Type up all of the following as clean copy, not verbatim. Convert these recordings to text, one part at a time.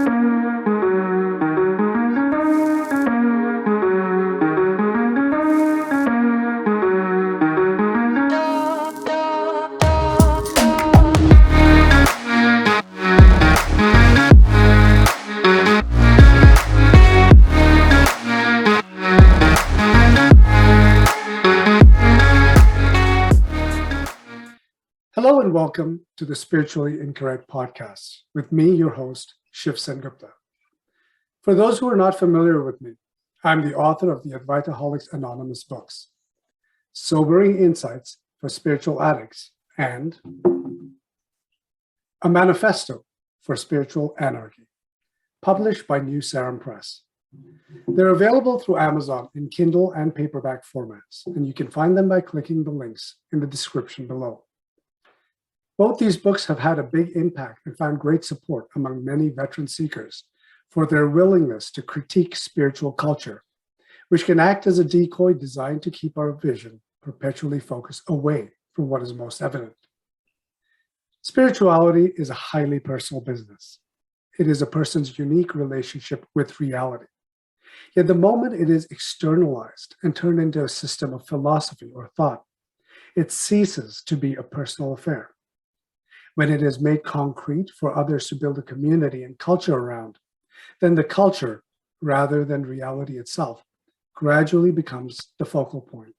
Hello and welcome to the Spiritually Incorrect podcast with me, your host, Shiv Sengupta. For those who are not familiar with me, I'm the author of the Advaitaholics Anonymous books, Sobering Insights for Spiritual Addicts, and A Manifesto for Spiritual Anarchy, published by New Sarum Press. They're available through Amazon in Kindle and paperback formats, and you can find them by clicking the links in the description below. Both these books have had a big impact and found great support among many veteran seekers for their willingness to critique spiritual culture, which can act as a decoy designed to keep our vision perpetually focused away from what is most evident. Spirituality is a highly personal business. It is a person's unique relationship with reality. Yet the moment it is externalized and turned into a system of philosophy or thought, it ceases to be a personal affair. When it is made concrete for others to build a community and culture around, then the culture, rather than reality itself, gradually becomes the focal point.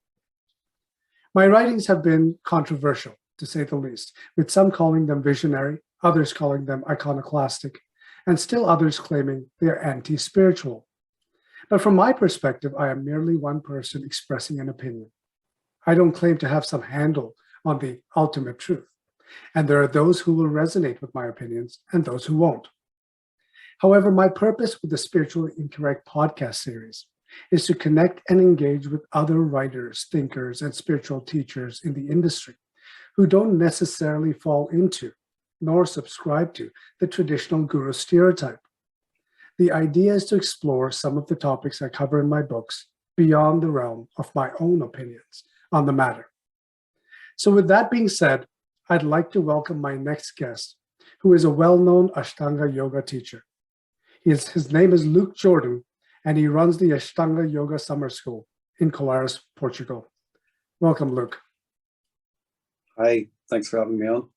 My writings have been controversial, to say the least, with some calling them visionary, others calling them iconoclastic, and still others claiming they are anti-spiritual. But from my perspective, I am merely one person expressing an opinion. I don't claim to have some handle on the ultimate truth. And there are those who will resonate with my opinions and those who won't. However, my purpose with the Spiritually Incorrect podcast series is to connect and engage with other writers, thinkers, and spiritual teachers in the industry who don't necessarily fall into nor subscribe to the traditional guru stereotype. The idea is to explore some of the topics I cover in my books beyond the realm of my own opinions on the matter. So with that being said, I'd like to welcome my next guest, who is a well-known Ashtanga yoga teacher. His name is Luke Jordan, and he runs the Ashtanga Yoga Summer School in Colares, Portugal. Welcome, Luke. Hi, thanks for having me on.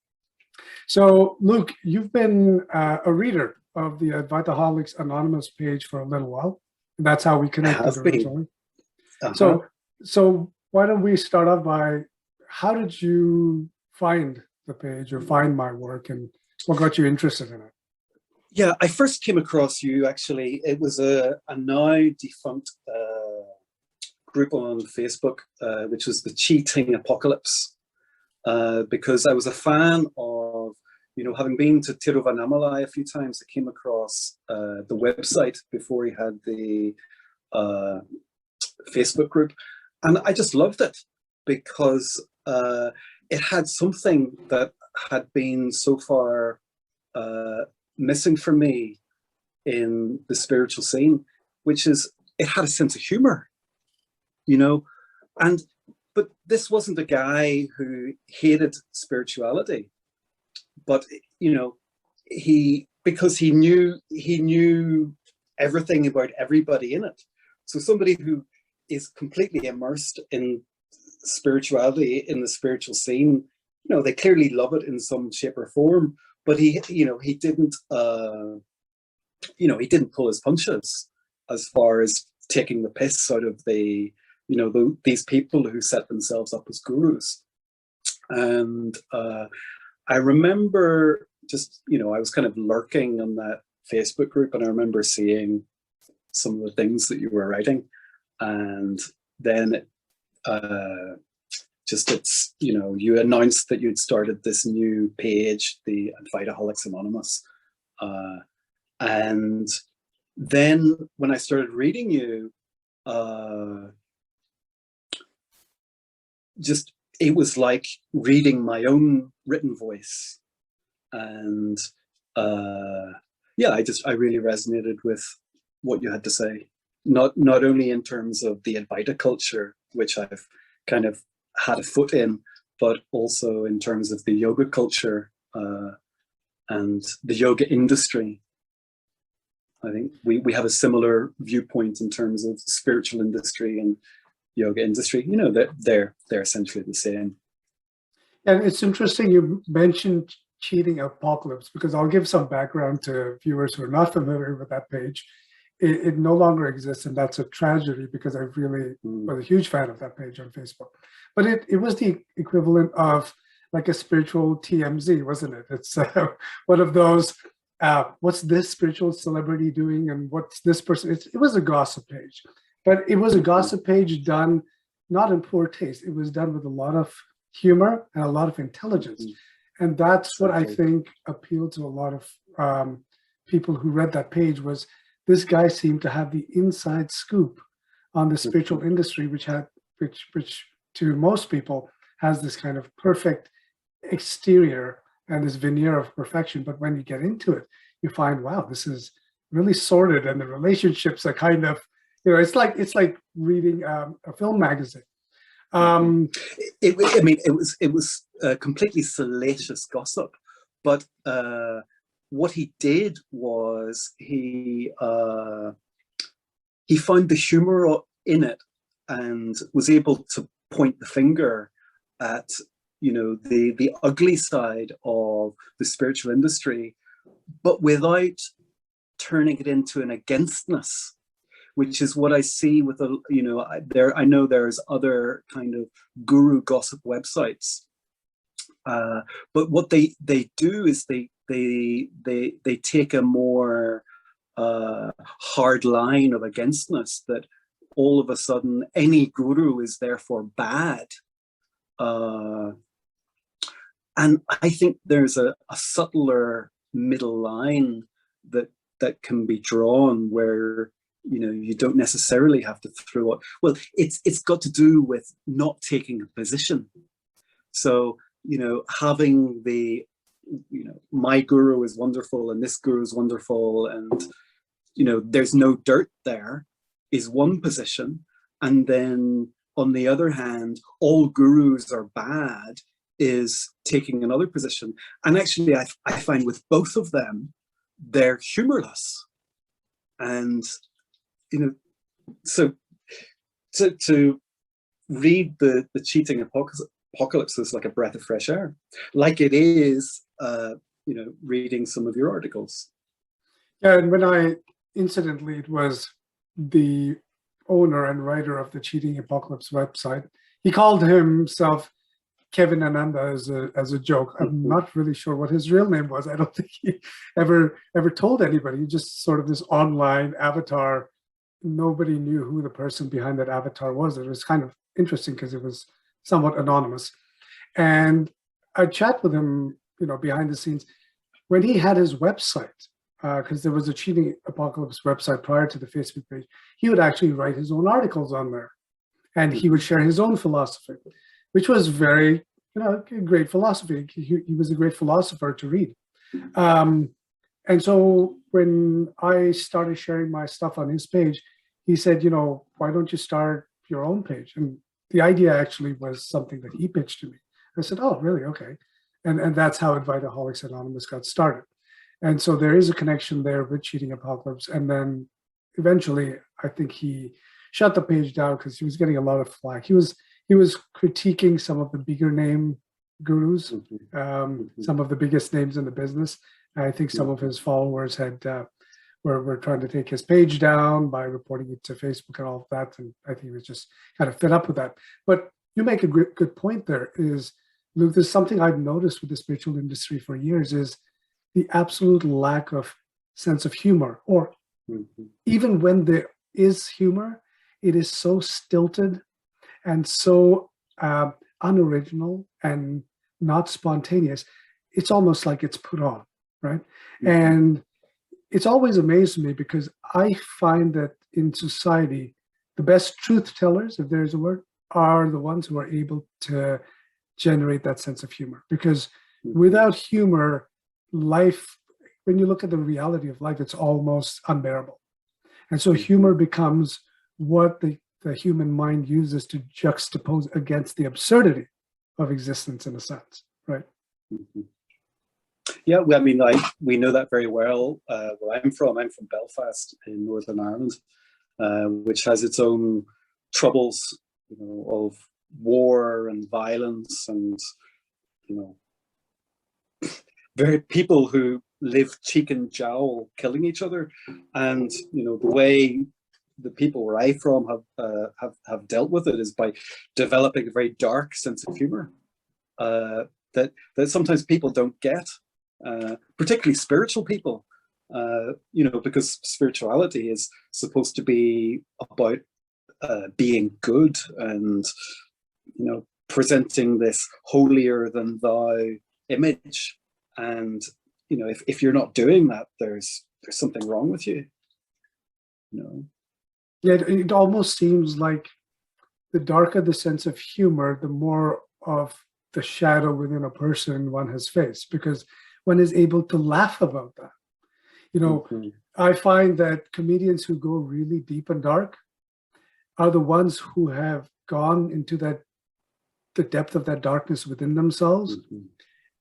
So, Luke, you've been a reader of the Advaitaholics Anonymous page for a little while. That's how we connected originally. So why don't we start off by, how did you find the page or find my work, and what got you interested in it? Yeah, I first came across you, actually. It was a now defunct group on Facebook, which was the Cheating Apocalypse, because I was a fan of, having been to Tiruvannamalai a few times, I came across the website before he had the Facebook group, and I just loved it because it had something that had been so far missing for me in the spiritual scene, which is it had a sense of humor, but this wasn't a guy who hated spirituality, but because he knew everything about everybody in it. So somebody who is completely immersed in spirituality, in the spiritual scene, they clearly love it in some shape or form, but he didn't pull his punches as far as taking the piss out of these people who set themselves up as gurus. And I remember just, I was kind of lurking on that Facebook group, and I remember seeing some of the things that you were writing, and then you announced that you'd started this new page, the Advaitaholics Anonymous, and then when I started reading you, it was like reading my own written voice, and I really resonated with what you had to say. Not only in terms of the Advaita culture, which I've kind of had a foot in, but also in terms of the yoga culture and the yoga industry. I think we have a similar viewpoint in terms of spiritual industry and yoga industry. You know, that they're essentially the same. And it's interesting you mentioned cheating apocalypse, because I'll give some background to viewers who are not familiar with that page. It no longer exists, and that's a tragedy, because I really was a huge fan of that page on Facebook. But it was the equivalent of like a spiritual TMZ, wasn't it? It's one of those, what's this spiritual celebrity doing, and what's this person? It was a gossip page, but it was a gossip page done not in poor taste. It was done with a lot of humor and a lot of intelligence. And that's what I think appealed to a lot of people who read that page. Was this guy seemed to have the inside scoop on the spiritual industry, which to most people has this kind of perfect exterior and this veneer of perfection. But when you get into it, you find, wow, this is really sordid, and the relationships are kind of, you know, it's like reading a film magazine. I mean, it was completely salacious gossip, but what he did was he found the humor in it and was able to point the finger at, you know, the ugly side of the spiritual industry, but without turning it into an againstness, which is what I see with a, you know, I know there's other kind of guru gossip websites, but what they do is they take a more hard line of againstness, that all of a sudden any guru is therefore bad. And I think there's a subtler middle line that can be drawn, where, you know, you don't necessarily have to throw it. Well, it's got to do with not taking a position. So, you know, having the, you know, my guru is wonderful and this guru is wonderful, and, you know, there's no dirt there, is one position. And then on the other hand, all gurus are bad is taking another position. And actually, I find with both of them, they're humorless. And, you know, so to read the cheating apocalypse is like a breath of fresh air, like it is, you know, reading some of your articles. Yeah, and when incidentally, it was the owner and writer of the Cheating Apocalypse website. He called himself Kevin Ananda as a joke. I'm not really sure what his real name was. I don't think he ever told anybody. He just sort of this online avatar. Nobody knew who the person behind that avatar was. It was kind of interesting because it was somewhat anonymous. And I chat with him, you know, behind the scenes when he had his website, because there was a Cheating Apocalypse website prior to the Facebook page. He would actually write his own articles on there, and he would share his own philosophy, which was very, you know, great philosophy. He was a great philosopher to read. And so when I started sharing my stuff on his page, he said, you know, why don't you start your own page? And the idea actually was something that he pitched to me. I said, oh, really? Okay. And that's how Inviteaholics Anonymous got started. And so there is a connection there with Cheating Apocalypse. And then eventually, I think he shut the page down because he was getting a lot of flack. He was critiquing some of the bigger name gurus, some of the biggest names in the business. I think some of his followers were trying to take his page down by reporting it to Facebook and all of that. And I think he was just kind of fed up with that. But you make a good point there is, Luke, there's something I've noticed with the spiritual industry for years is the absolute lack of sense of humor, or even when there is humor, it is so stilted and so unoriginal and not spontaneous. It's almost like it's put on, right? And it's always amazed me because I find that in society, the best truth tellers, if there's a word, are the ones who are able to generate that sense of humor. Because without humor, life, when you look at the reality of life, it's almost unbearable. And so humor becomes what the human mind uses to juxtapose against the absurdity of existence, in a sense, right? Yeah, well, I mean, like, we know that very well. Where I'm from Belfast in Northern Ireland, which has its own troubles, of war and violence, and you know, very people who live cheek and jowl killing each other. And the way the people where I'm from have dealt with it is by developing a very dark sense of humor, that sometimes people don't get, particularly spiritual people, because spirituality is supposed to be about being good, and presenting this holier than thou image. And if you're not doing that, there's something wrong with you. Yeah, it almost seems like the darker the sense of humor, the more of the shadow within a person one has faced, because one is able to laugh about that. Mm-hmm. I find that comedians who go really deep and dark are the ones who have gone into the depth of that darkness within themselves, Mm-hmm.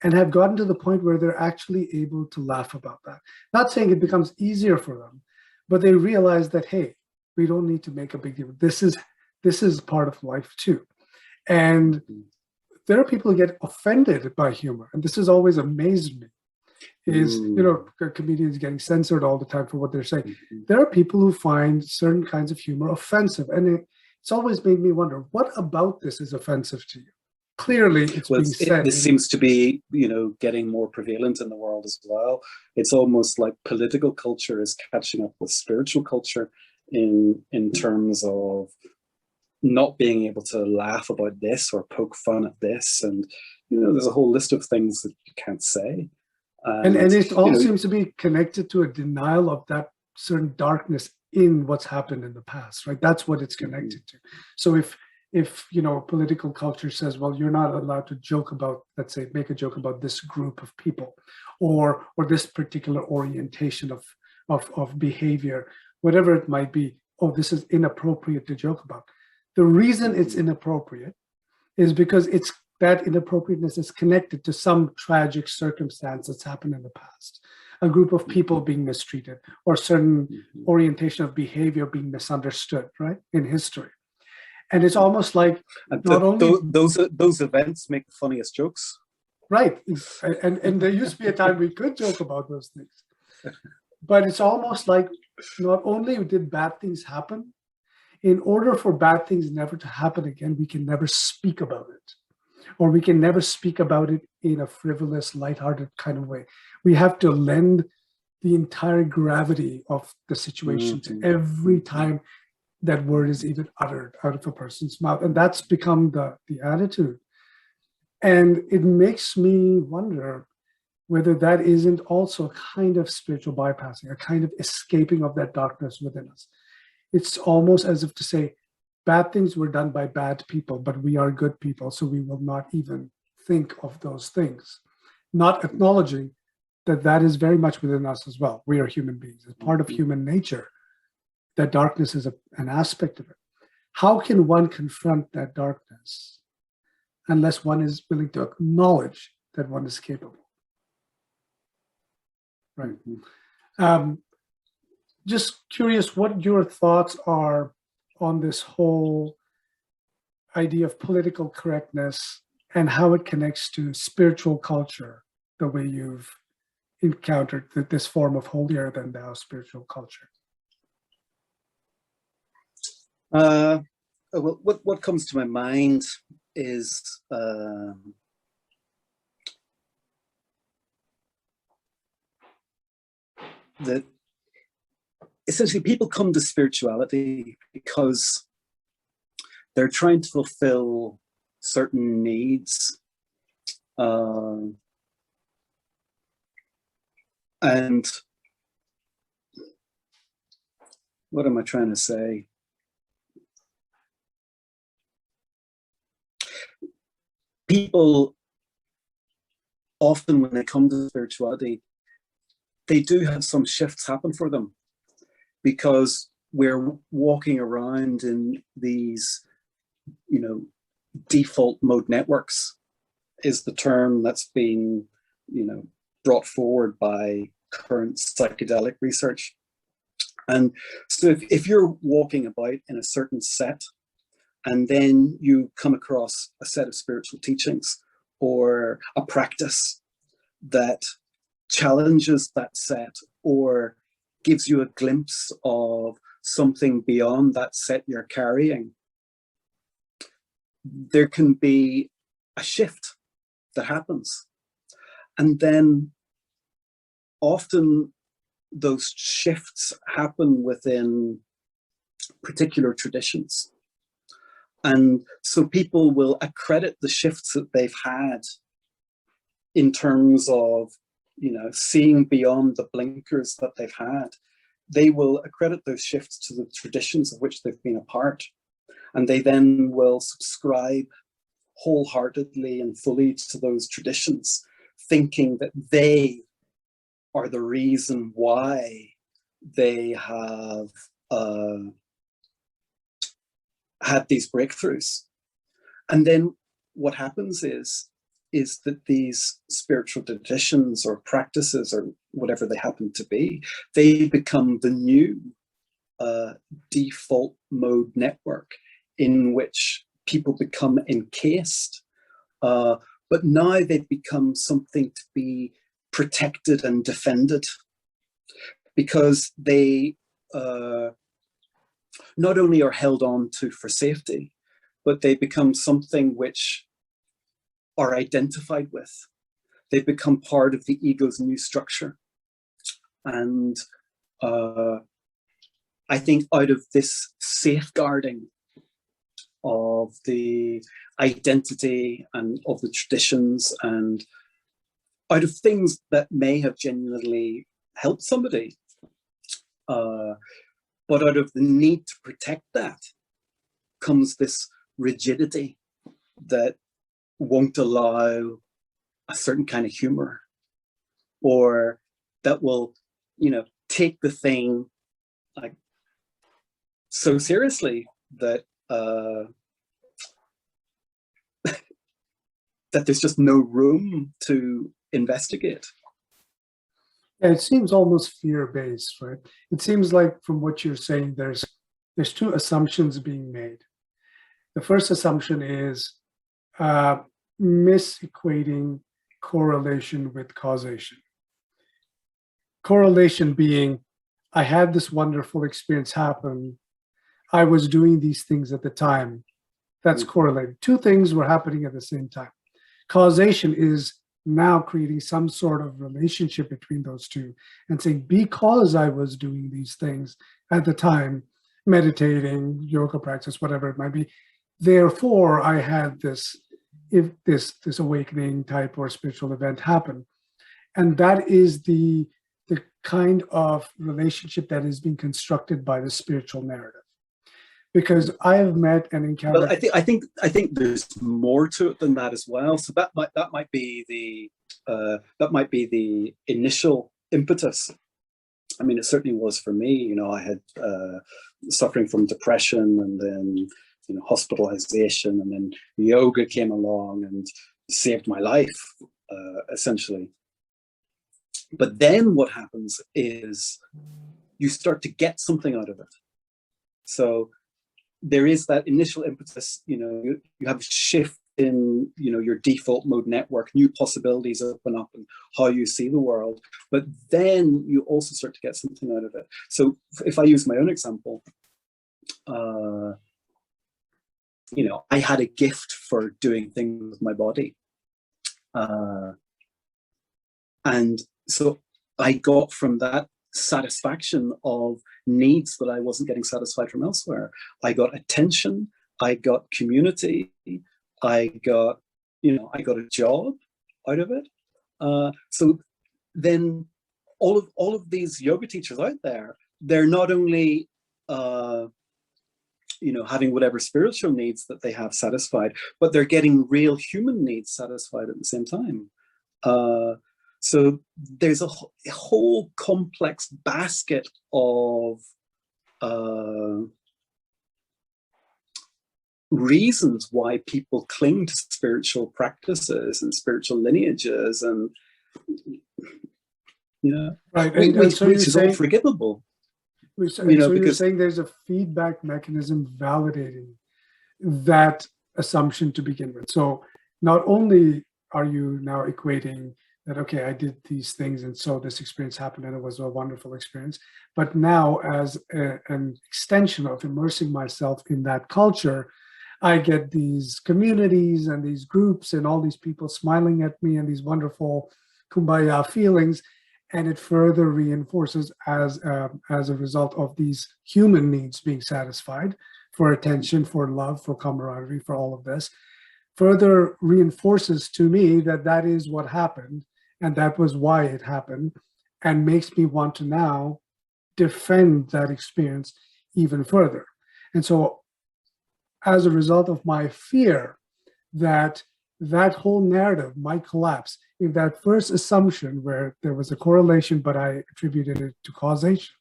and have gotten to the point where they're actually able to laugh about that. Not saying it becomes easier for them, but they realize that, hey, we don't need to make a big deal. This is part of life too. And there are people who get offended by humor, and this has always amazed me. Is comedians getting censored all the time for what they're saying. Mm-hmm. There are people who find certain kinds of humor offensive, and it's always made me wonder, what about this is offensive to you? Clearly, it's being said. This seems to be, getting more prevalent in the world as well. It's almost like political culture is catching up with spiritual culture in terms of not being able to laugh about this or poke fun at this, and there's a whole list of things that you can't say. And it all seems to be connected to a denial of that certain darkness in what's happened in the past, right? That's what it's connected to. So if political culture says, well, you're not allowed to joke about, let's say, make a joke about this group of people, or this particular orientation of behavior, whatever it might be, oh, this is inappropriate to joke about. The reason it's inappropriate is because that inappropriateness is connected to some tragic circumstance that's happened in the past, a group of people being mistreated, or certain orientation of behavior being misunderstood, right, in history. And it's almost like not only those events make the funniest jokes, right, and there used to be a time we could joke about those things, but it's almost like not only did bad things happen, in order for bad things never to happen again, we can never speak about it. Or we can never speak about it in a frivolous, lighthearted kind of way. We have to lend the entire gravity of the situation to every time that word is even uttered out of a person's mouth. And that's become the attitude. And it makes me wonder whether that isn't also a kind of spiritual bypassing, a kind of escaping of that darkness within us. It's almost as if to say, bad things were done by bad people, but we are good people, so we will not even think of those things, not acknowledging that is very much within us as well. We are human beings. It's part of human nature that darkness is an aspect of it. How can one confront that darkness unless one is willing to acknowledge that one is capable? Right. Just curious what your thoughts are on this whole idea of political correctness and how it connects to spiritual culture, the way you've encountered this form of holier than thou spiritual culture. Well, what comes to my mind is that essentially people come to spirituality because they're trying to fulfill certain needs, and what am I trying to say? People often, when they come to spirituality, they do have some shifts happen for them, because we're walking around in these, default mode networks is the term that's been, brought forward by current psychedelic research. And so if you're walking about in a certain set, and then you come across a set of spiritual teachings or a practice that challenges that set or gives you a glimpse of something beyond that set you're carrying, there can be a shift that happens. And then often those shifts happen within particular traditions. And so people will accredit the shifts that they've had in terms of, seeing beyond the blinkers that they've had. They will accredit those shifts to the traditions of which they've been a part. And they then will subscribe wholeheartedly and fully to those traditions, thinking that they are the reason why they have had these breakthroughs. And then what happens is that these spiritual traditions or practices or whatever they happen to be, they become the new default mode network in which people become encased. But now they've become something to be protected and defended, because they not only are held on to for safety, but they become something which are identified with. They become part of the ego's new structure. And I think out of this safeguarding of the identity and of the traditions, and out of things that may have genuinely helped somebody, but out of the need to protect that comes this rigidity that won't allow a certain kind of humor, or that will, take the thing like so seriously that that there's just no room to investigate. Yeah, it seems almost fear-based, right? It seems like from what you're saying, there's two assumptions being made. The first assumption is misequating correlation with causation. Correlation being, I had this wonderful experience happen. I was doing these things at the time. That's correlated. Two things were happening at the same time. Causation is now creating some sort of relationship between those two and saying, because I was doing these things at the time, meditating, yoga practice, whatever it might be, therefore I had this awakening type or spiritual event happen. And that is the kind of relationship that is being constructed by the spiritual narrative. Because I have met and encountered. Well, I think there's more to it than that as well. So that might be the initial impetus. I mean, it certainly was for me. I had suffering from depression, and then hospitalization, and then yoga came along and saved my life, essentially. But then what happens is you start to get something out of it. So there is that initial impetus, you have a shift in, your default mode network, new possibilities open up in how you see the world, but then you also start to get something out of it. So if I use my own example, I had a gift for doing things with my body. And so I got from that satisfaction of needs that I wasn't getting satisfied from elsewhere. I got attention, I got community, I got a job out of it. So then all of these yoga teachers out there, they're not only having whatever spiritual needs that they have satisfied, but they're getting real human needs satisfied at the same time. So there's a whole complex basket of reasons why people cling to spiritual practices and spiritual lineages, and Yeah, Right. which So you're is all saying, forgivable, so you're because saying there's a feedback mechanism validating that assumption to begin with. So not only are you now equating that, okay, I did these things and so this experience happened and it was a wonderful experience, but now as an extension of immersing myself in that culture, I get these communities and these groups and all these people smiling at me and these wonderful kumbaya feelings, and it further reinforces as a result of these human needs being satisfied for attention, for love, for camaraderie, for all of this, further reinforces to me that that is what happened and that was why it happened, and makes me want to now defend that experience even further. And so as a result of my fear that that whole narrative might collapse if that first assumption where there was a correlation but I attributed it to causation,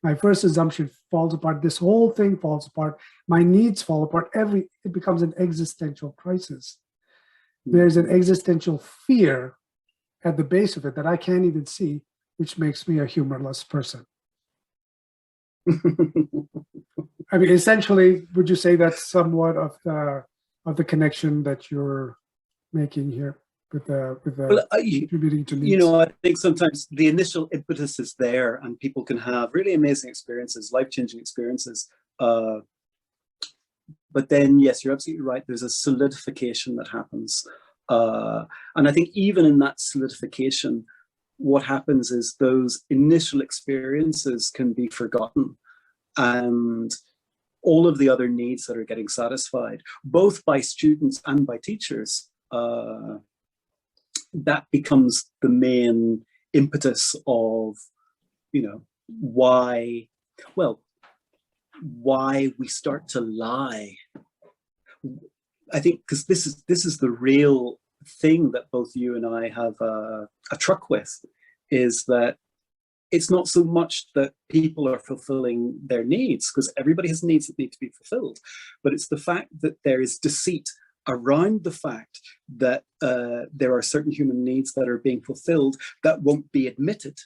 my first assumption falls apart, this whole thing falls apart, my needs fall apart, it becomes an existential crisis. There's an existential fear at the base of it that I can't even see, which makes me a humorless person. I mean, essentially, would you say that's somewhat of the connection that you're making here with the well, contributing to needs? I think sometimes the initial impetus is there, and people can have really amazing experiences, life-changing experiences. But then, yes, you're absolutely right. There's a solidification that happens, and I think even in that solidification, what happens is those initial experiences can be forgotten, and all of the other needs that are getting satisfied, both by students and by teachers, that becomes the main impetus of, why we start to lie. I think because this is the real thing that both you and I have a truck with, is that it's not so much that people are fulfilling their needs, because everybody has needs that need to be fulfilled, but it's the fact that there is deceit around the fact that there are certain human needs that are being fulfilled that won't be admitted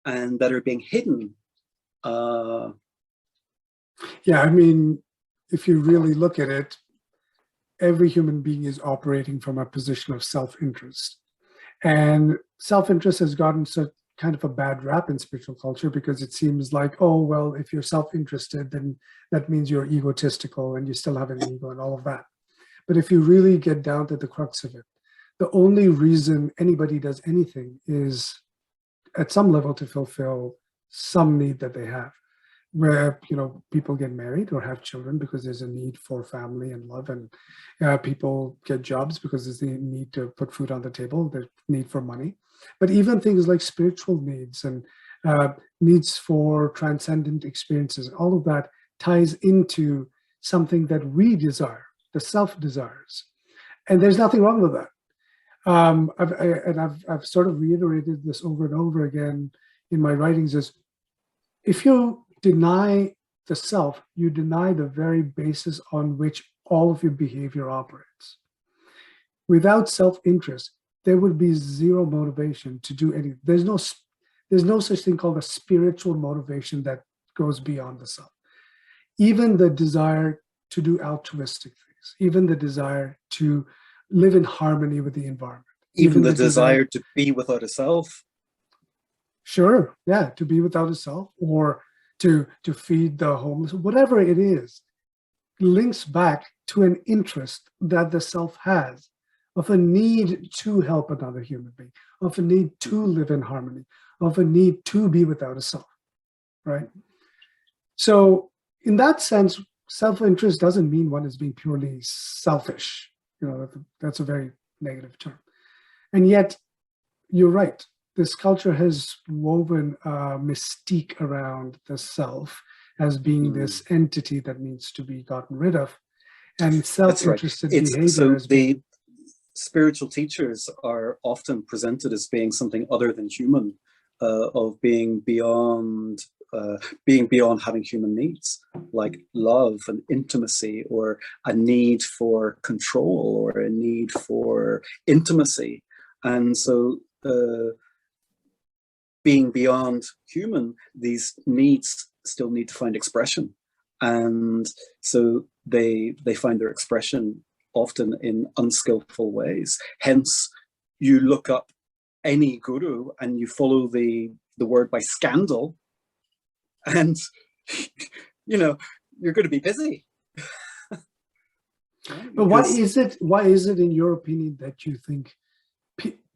and that are being hidden. Yeah, I mean, if you really look at it, every human being is operating from a position of self-interest. And self-interest has gotten so kind of a bad rap in spiritual culture, because it seems like, oh, well, if you're self-interested, then that means you're egotistical and you still have an ego and all of that. But if you really get down to the crux of it, the only reason anybody does anything is at some level to fulfill some need that they have. Where people get married or have children because there's a need for family and love, and people get jobs because there's the need to put food on the table, the need for money. But even things like spiritual needs and needs for transcendent experiences, all of that ties into something that we desire, the self desires, and there's nothing wrong with that. I've sort of reiterated this over and over again in my writings: is if you deny the self, you deny the very basis on which all of your behavior operates. Without self-interest, there would be zero motivation to do anything. There's no such thing called a spiritual motivation that goes beyond the self. Even the desire to do altruistic things, even the desire to live in harmony with the environment, even the desire to be without a self. Sure, yeah, to be without a self, or to feed the homeless, whatever it is, links back to an interest that the self has, of a need to help another human being, of a need to live in harmony, of a need to be without a self, right? So in that sense, self-interest doesn't mean one is being purely selfish. That's a very negative term. And yet, you're right. This culture has woven a mystique around the self as being this entity that needs to be gotten rid of, and self-interested behavior. So the spiritual teachers are often presented as being something other than human, of being beyond having human needs like love and intimacy, or a need for control, or a need for intimacy. And so being beyond human, these needs still need to find expression. And so they find their expression often in unskillful ways. Hence, you look up any guru and you follow the word by scandal, and you know, you're going to be busy. But why is it in your opinion that you think,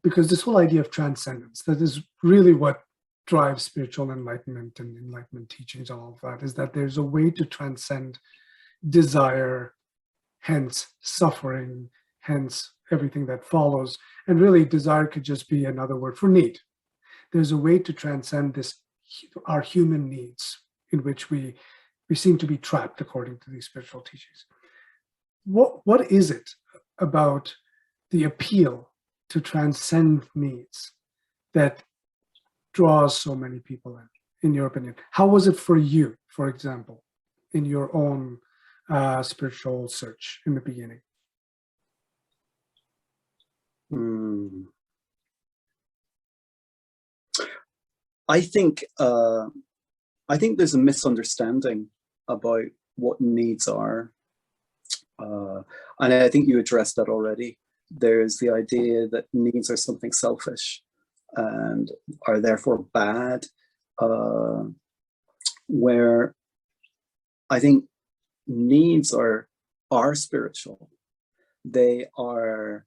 because this whole idea of transcendence, that is really what drives spiritual enlightenment and enlightenment teachings and all of that, is that there's a way to transcend desire, hence suffering, hence everything that follows. And really desire could just be another word for need. There's a way to transcend this, our human needs, in which we seem to be trapped according to these spiritual teachings. What is it about the appeal to transcend needs that draws so many people in your opinion? How was it for you, for example, in your own spiritual search in the beginning? I think there's a misunderstanding about what needs are. And I think you addressed that already. There's the idea that needs are something selfish and are therefore bad, where I think needs are spiritual. They are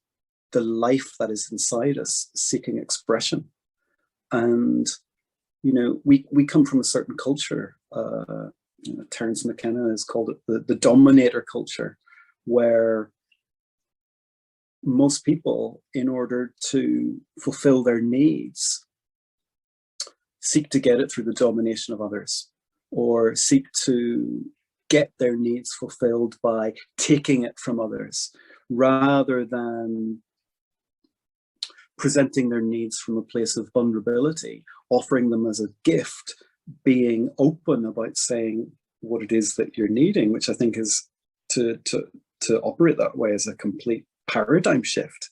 the life that is inside us seeking expression. And, you know, we come from a certain culture. Terence McKenna has called it the dominator culture, where most people, in order to fulfill their needs, seek to get it through the domination of others, or seek to get their needs fulfilled by taking it from others, rather than presenting their needs from a place of vulnerability, offering them as a gift, being open about saying what it is that you're needing, which I think is to operate that way as a complete paradigm shift,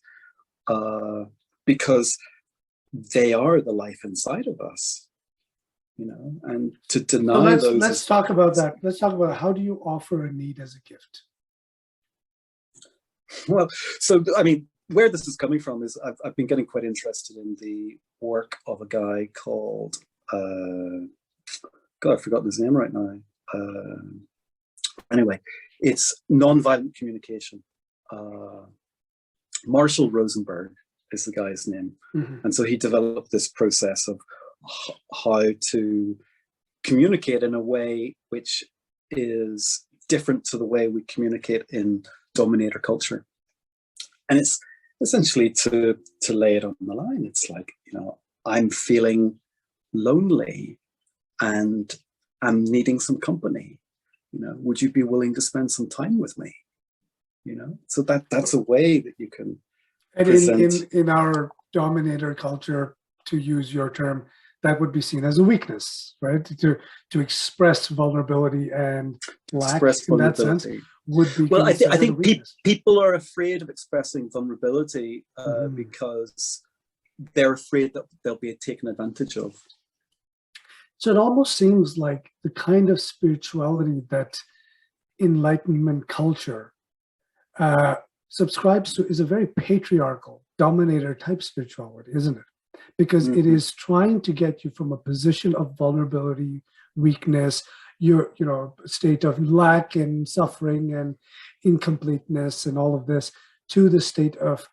because they are the life inside of us, you know, and to deny those. Let's talk about that. Let's talk about how do you offer a need as a gift? Well, so I mean, where this is coming from is I've been getting quite interested in the work of a guy called God, I've forgotten his name right now. Anyway, it's nonviolent communication. Marshall Rosenberg is the guy's name. Mm-hmm. And so he developed this process of how to communicate in a way which is different to the way we communicate in dominator culture. And it's essentially to lay it on the line. It's like, you know, I'm feeling lonely and I'm needing some company. You know, would you be willing to spend some time with me? You know, so that's a way that you can. And in our dominator culture, to use your term, that would be seen as a weakness, right? To express vulnerability and lack in that sense would be. Well, I think people are afraid of expressing vulnerability because they're afraid that they'll be taken advantage of. So it almost seems like the kind of spirituality that Enlightenment culture subscribes to is a very patriarchal, dominator type spirituality, isn't it? Because it is trying to get you from a position of vulnerability, weakness, your state of lack and suffering and incompleteness and all of this, to the state of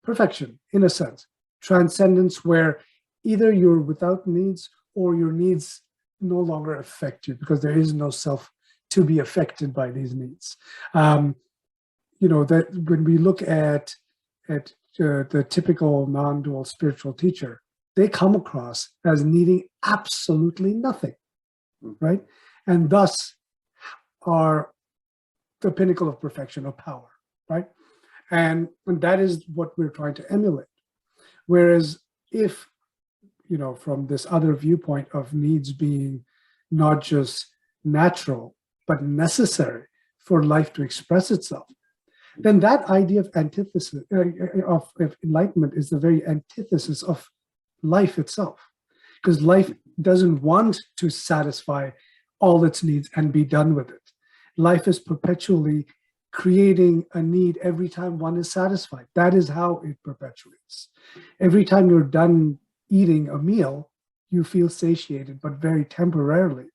perfection, in a sense, transcendence, where either you're without needs or your needs no longer affect you because there is no self to be affected by these needs. That when we look at the typical non-dual spiritual teacher, they come across as needing absolutely nothing, right? And thus are the pinnacle of perfection of power, right? And that is what we're trying to emulate. Whereas if, from this other viewpoint of needs being not just natural, but necessary for life to express itself, then that idea of antithesis, of enlightenment is the very antithesis of life itself. Because life doesn't want to satisfy all its needs and be done with it. Life is perpetually creating a need every time one is satisfied. That is how it perpetuates. Every time you're done eating a meal, you feel satiated, but very temporarily,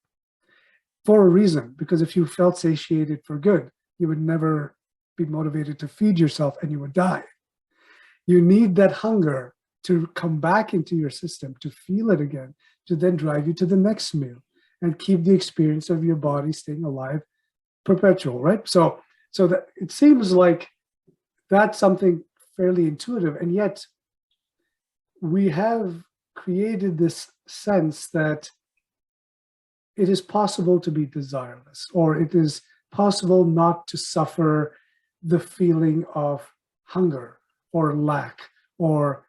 for a reason. Because if you felt satiated for good, you would never be motivated to feed yourself and you would die. You need that hunger to come back into your system, to feel it again, to then drive you to the next meal and keep the experience of your body staying alive perpetual, right? So that it seems like that's something fairly intuitive, and yet we have created this sense that it is possible to be desireless, or it is possible not to suffer the feeling of hunger or lack, or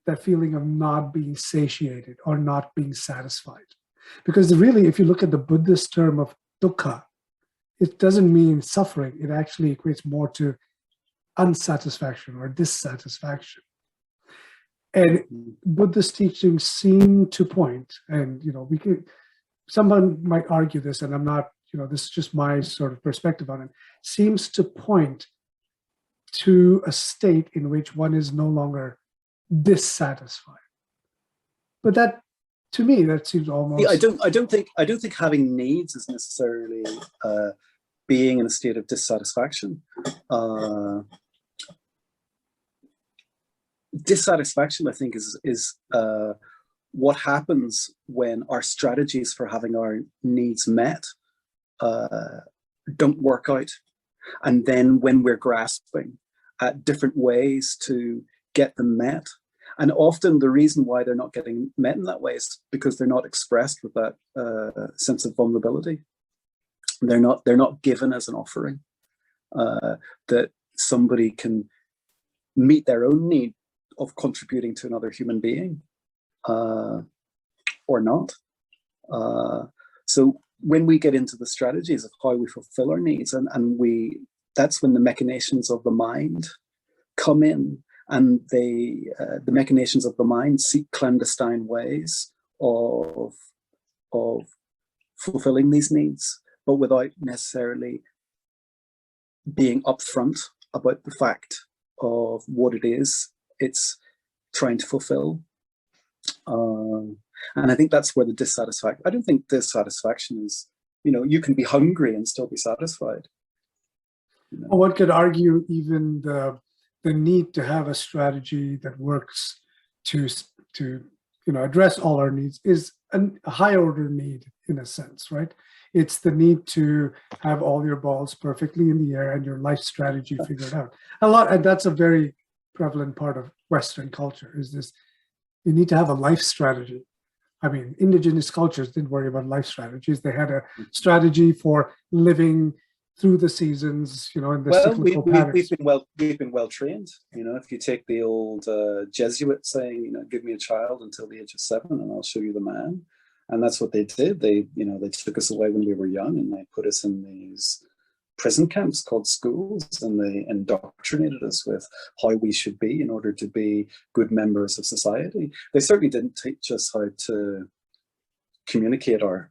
that feeling of not being satiated or not being satisfied. Because really, if you look at the Buddhist term of dukkha, it doesn't mean suffering. It actually equates more to unsatisfaction or dissatisfaction. And Buddhist teachings seem to point, and someone might argue this, and I'm not, this is just my sort of perspective on it, seems to point to a state in which one is no longer dissatisfied. But that, to me, that seems almost. Yeah, I don't think having needs is necessarily being in a state of dissatisfaction. Dissatisfaction, I think, is what happens when our strategies for having our needs met don't work out, and then when we're grasping at different ways to get them met. And often the reason why they're not getting met in that way is because they're not expressed with that sense of vulnerability. They're not given as an offering, that somebody can meet their own need of contributing to another human being, or not. So when we get into the strategies of how we fulfill our needs, and that's when the machinations of the mind come in, and the machinations of the mind seek clandestine ways of fulfilling these needs, but without necessarily being upfront about the fact of what it is it's trying to fulfill. And I think that's where the dissatisfaction, I don't think dissatisfaction is, you can be hungry and still be satisfied. One could argue even the need to have a strategy that works to address all our needs is a high order need, in a sense, right? It's the need to have all your balls perfectly in the air and your life strategy figured out. And that's a very prevalent part of Western culture, is this: you need to have a life strategy. I mean, indigenous cultures didn't worry about life strategies. They had a strategy for living through the seasons, in the cyclical patterns. We've been well trained. If you take the old Jesuit saying, give me a child until the age of 7 and I'll show you the man. And that's what they did. They took us away when we were young and they put us in these prison camps called schools, and they indoctrinated us with how we should be in order to be good members of society. They certainly didn't teach us how to communicate our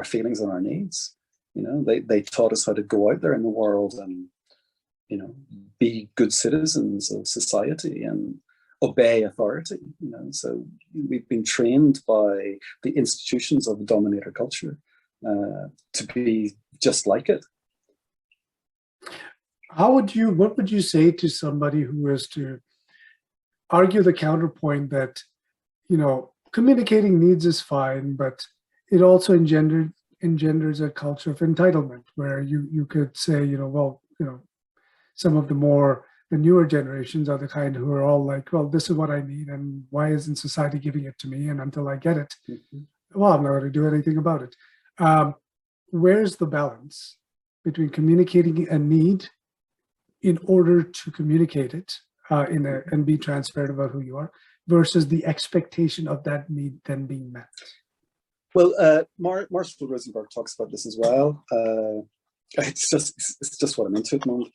feelings and our needs. They taught us how to go out there in the world and be good citizens of society and obey authority. So we've been trained by the institutions of the dominator culture to be just like it. What would you say to somebody who is to argue the counterpoint that, communicating needs is fine, but it also engenders a culture of entitlement, where you could say, some of the newer generations are the kind who are all like, well, this is what I need, and why isn't society giving it to me? And until I get it, well, I'm not going to do anything about it. Where's the balance between communicating a need in order to communicate it and be transparent about who you are, versus the expectation of that need then being met? Well, Marshall Rosenberg talks about this as well. It's just what I'm into at the moment.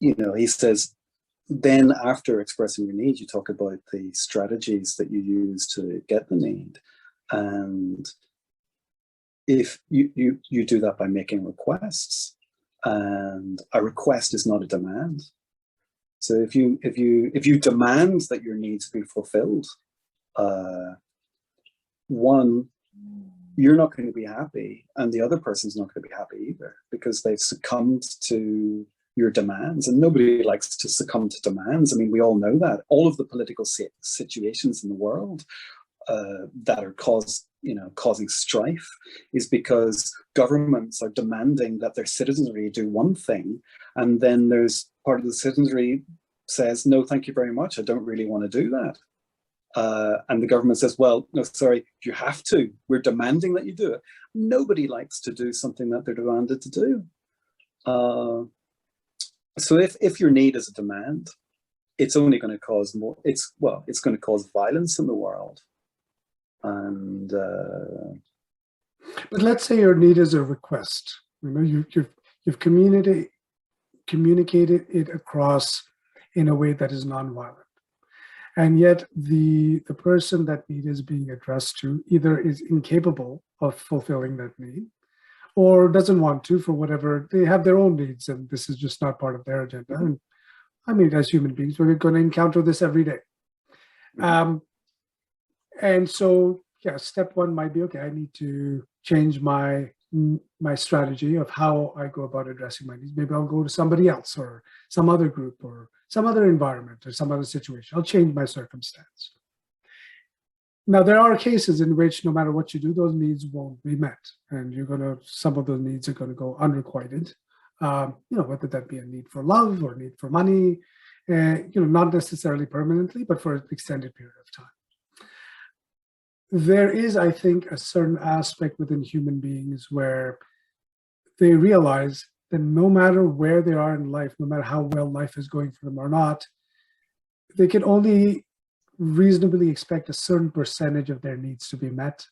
he says, then after expressing your need, you talk about the strategies that you use to get the need. And if you do that by making requests, and a request is not a demand. So if you demand that your needs be fulfilled, one, you're not going to be happy, and the other person's not going to be happy either, because they've succumbed to your demands. And nobody likes to succumb to demands. I mean, we all know that. All of the political situations in the world that are causing strife is because governments are demanding that their citizenry do one thing, and then there's part of the citizenry says, no, thank you very much, I don't really want to do that. And the government says, well, no, sorry, you have to. We're demanding that you do it. Nobody likes to do something that they're demanded to do. So if your need is a demand, it's only going to cause more. It's going to cause violence in the world. And but let's say your need is a request. You've communicated it across in a way that is nonviolent. And yet the person that need is being addressed to either is incapable of fulfilling that need, or doesn't want to, for whatever, they have their own needs, and this is just not part of their agenda. And I mean, as human beings, we're going to encounter this every day. And so, yeah, step one might be, okay, I need to change my strategy of how I go about addressing my needs. Maybe I'll go to somebody else or some other group or some other environment or some other situation. I'll change my circumstance. Now, there are cases in which no matter what you do, those needs won't be met. And some of those needs are going to go unrequited. Whether that be a need for love or need for money, not necessarily permanently, but for an extended period of time. There is, I think, a certain aspect within human beings where they realize that no matter where they are in life, no matter how well life is going for them or not, they can only reasonably expect a certain percentage of their needs to be met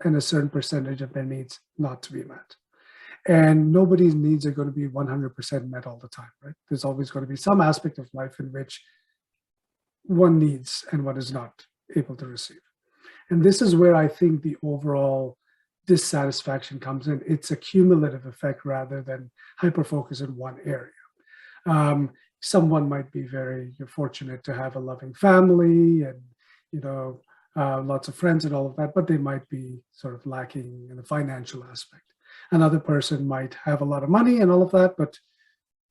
and a certain percentage of their needs not to be met. And nobody's needs are going to be 100% met all the time, right? There's always going to be some aspect of life in which one needs and one is not able to receive. And this is where I think the overall dissatisfaction comes in. It's a cumulative effect rather than hyper-focus in one area. Someone might be very fortunate to have a loving family and, lots of friends and all of that, but they might be sort of lacking in the financial aspect. Another person might have a lot of money and all of that, but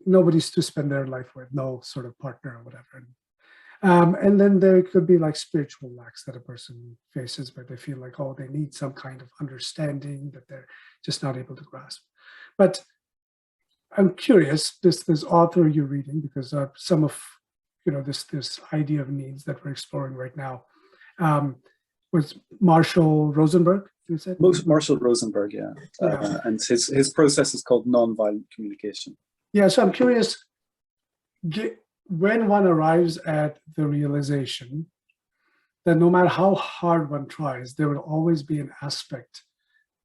nobody's to spend their life with, no sort of partner or whatever. And then there could be like spiritual lacks that a person faces, where they feel like, oh, they need some kind of understanding that they're just not able to grasp. But I'm curious, this author you're reading, because some of this idea of needs that we're exploring right now was Marshall Rosenberg. You said Marshall Rosenberg, yeah. And his process is called nonviolent communication. Yeah, so I'm curious, when one arrives at the realization that no matter how hard one tries, there will always be an aspect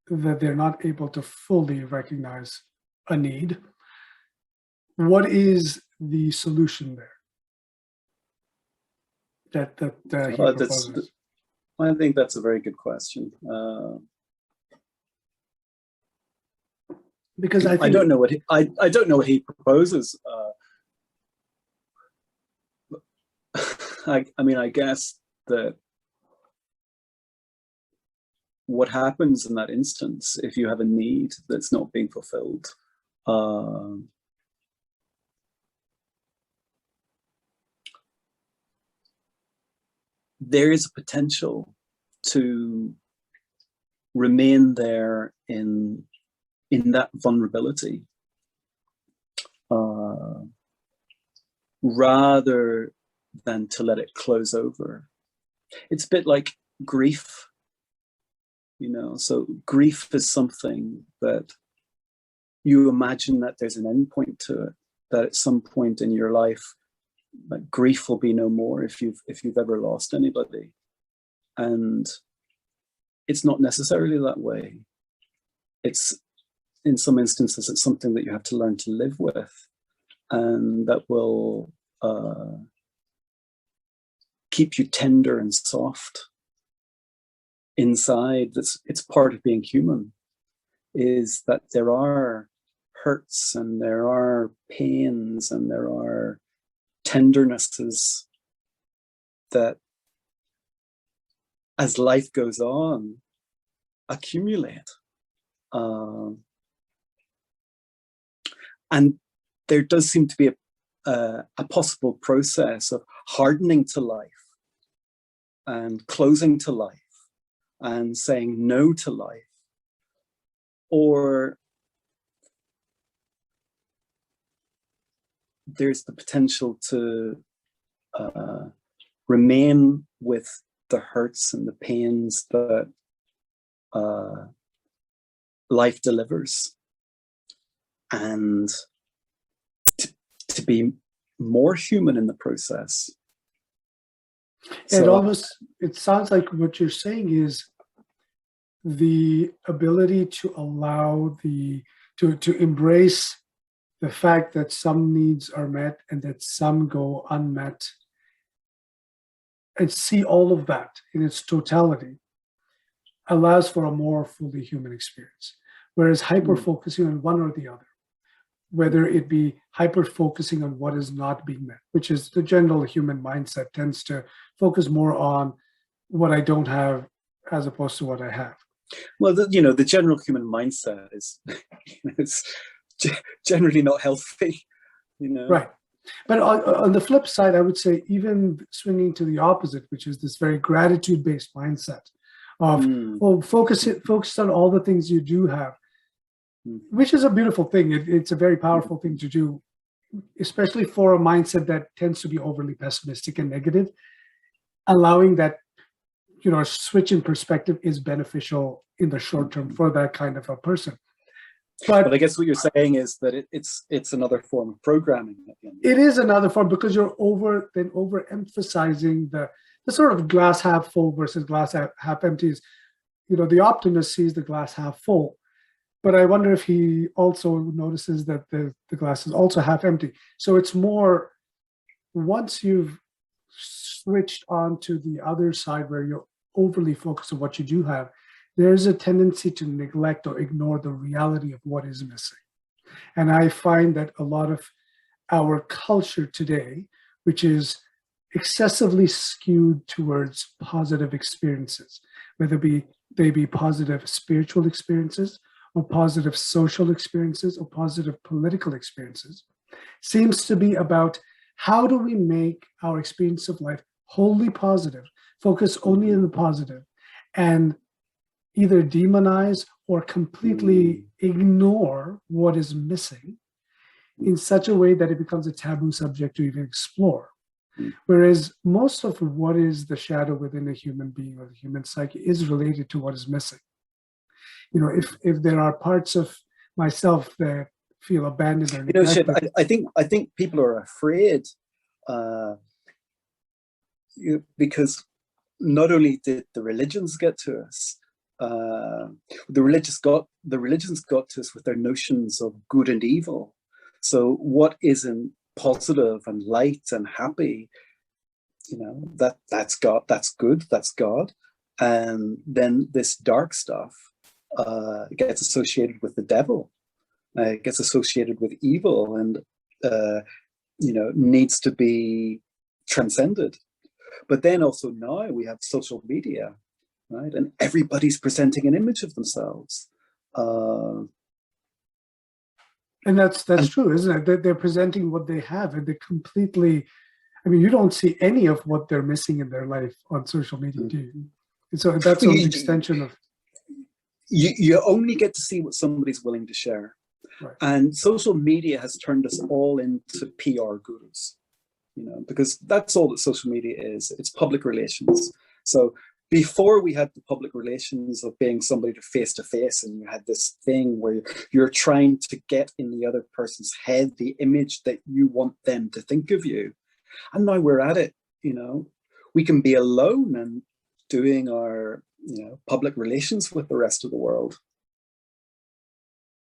that they're not able to fully recognize a need, what is the solution there? That he proposes? I think that's a very good question. Because I don't know what I don't know what he proposes. I guess that what happens in that instance, if you have a need that's not being fulfilled, there is a potential to remain there in that vulnerability, rather than to let it close over. It's a bit like grief, so grief is something that you imagine that there's an end point to it, that at some point in your life, like, grief will be no more if you've ever lost anybody. And it's not necessarily that way. It's in some instances, it's something that you have to learn to live with, and that will keep you tender and soft inside. It's part of being human, is that there are hurts and there are pains and there are tendernesses that, as life goes on, accumulate. And there does seem to be a possible process of hardening to life and closing to life and saying no to life, or there's the potential to remain with the hurts and the pains that life delivers, and to be more human in the process. It sounds like what you're saying is the ability to allow to embrace the fact that some needs are met and that some go unmet, and see all of that in its totality, allows for a more fully human experience. Whereas hyper-focusing on one or the other, whether it be hyper-focusing on what is not being met, which is the general human mindset, tends to focus more on what I don't have as opposed to what I have. Well, the general human mindset is it's generally not healthy, Right. But on the flip side, I would say even swinging to the opposite, which is this very gratitude-based mindset of focus on all the things you do have, which is a beautiful thing. It's a very powerful thing to do, especially for a mindset that tends to be overly pessimistic and negative. Allowing that, a switch in perspective is beneficial in the short term for that kind of a person. But I guess what you're saying is that it's another form of programming. It is another form, because you're overemphasizing the sort of glass half full versus glass half empty. The optimist sees the glass half full, but I wonder if he also notices that the glass is also half empty. So it's more, once you've switched on to the other side where you're overly focused on what you do have, there's a tendency to neglect or ignore the reality of what is missing. And I find that a lot of our culture today, which is excessively skewed towards positive experiences, whether they be positive spiritual experiences or positive social experiences or positive political experiences, seems to be about how do we make our experience of life wholly positive, focus only on the positive, and either demonize or completely ignore what is missing in such a way that it becomes a taboo subject to even explore. Whereas most of what is the shadow within a human being or the human psyche is related to what is missing. If there are parts of myself that feel abandoned or neglected, I think people are afraid because not only did the religions get to us, the religions got to us with their notions of good and evil. So what isn't positive and light and happy, that's God, that's good, that's God. And then this dark stuff gets associated with the devil, gets associated with evil, and needs to be transcended. But then also now we have social media, right? And everybody's presenting an image of themselves. And that's true, isn't it? They're presenting what they have, and they completely, you don't see any of what they're missing in their life on social media, do you? And so that's an extension of... You only get to see what somebody's willing to share. Right. And social media has turned us all into PR gurus, because that's all that social media is. It's public relations. So before we had the public relations of being somebody to face, and you had this thing where you're trying to get in the other person's head the image that you want them to think of you. And now we're at it, we can be alone and doing our, public relations with the rest of the world.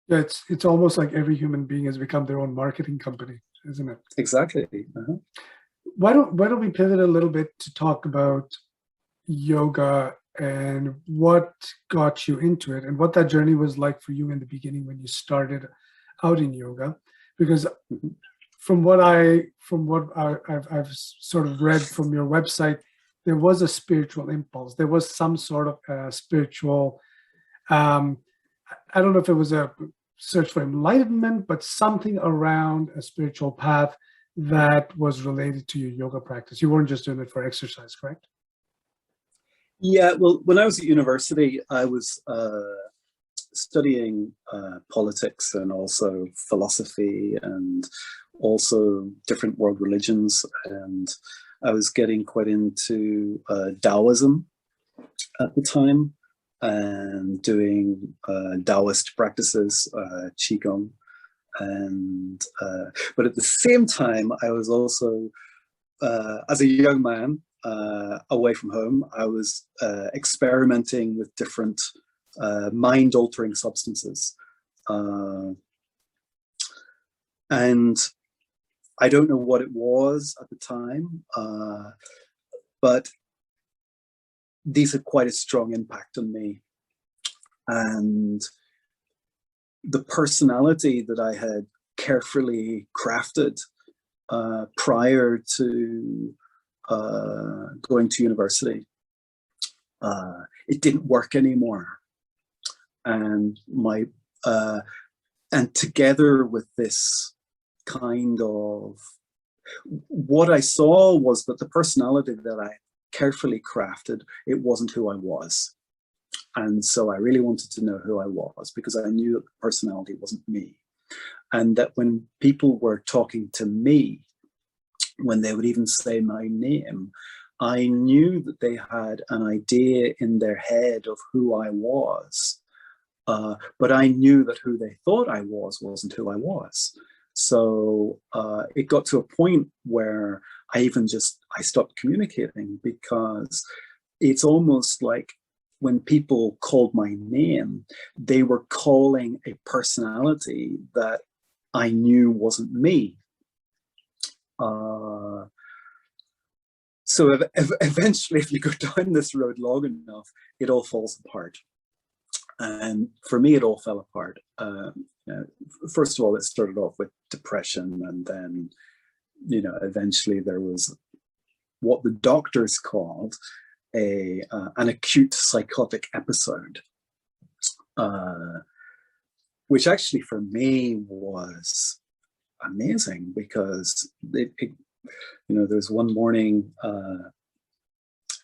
Yeah, it's almost like every human being has become their own marketing company, isn't it? Exactly. Uh-huh. Why don't we pivot a little bit to talk about yoga and what got you into it and what that journey was like for you in the beginning when you started out in yoga? Because Mhm. I've sort of read from your website, there was a spiritual impulse. There was some sort of spiritual. Um, I don't know if it was a search for enlightenment, but something around a spiritual path that was related to your yoga practice. You weren't just doing it for exercise, correct? Yeah, well, when I was at university, I was studying politics and also philosophy and also different world religions. And I was getting quite into Taoism at the time and doing Taoist practices, Qigong. And but at the same time, I was also, as a young man, away from home, I was experimenting with different mind-altering substances. And I don't know what it was at the time, but these had quite a strong impact on me. And the personality that I had carefully crafted prior to going to university, it didn't work anymore. And and together with this kind of, what I saw was that the personality that I carefully crafted, it wasn't who I was. And so I really wanted to know who I was, because I knew that the personality wasn't me. And that when people were talking to me, when they would even say my name, I knew that they had an idea in their head of who I was. But I knew that who they thought I was wasn't who I was. So it got to a point where I stopped communicating, because it's almost like when people called my name, they were calling a personality that I knew wasn't me. So eventually, if you go down this road long enough, it all falls apart. And for me, it all fell apart. First of all, it started off with depression, and then, eventually there was what the doctors called an acute psychotic episode, which actually for me was amazing, because there's one morning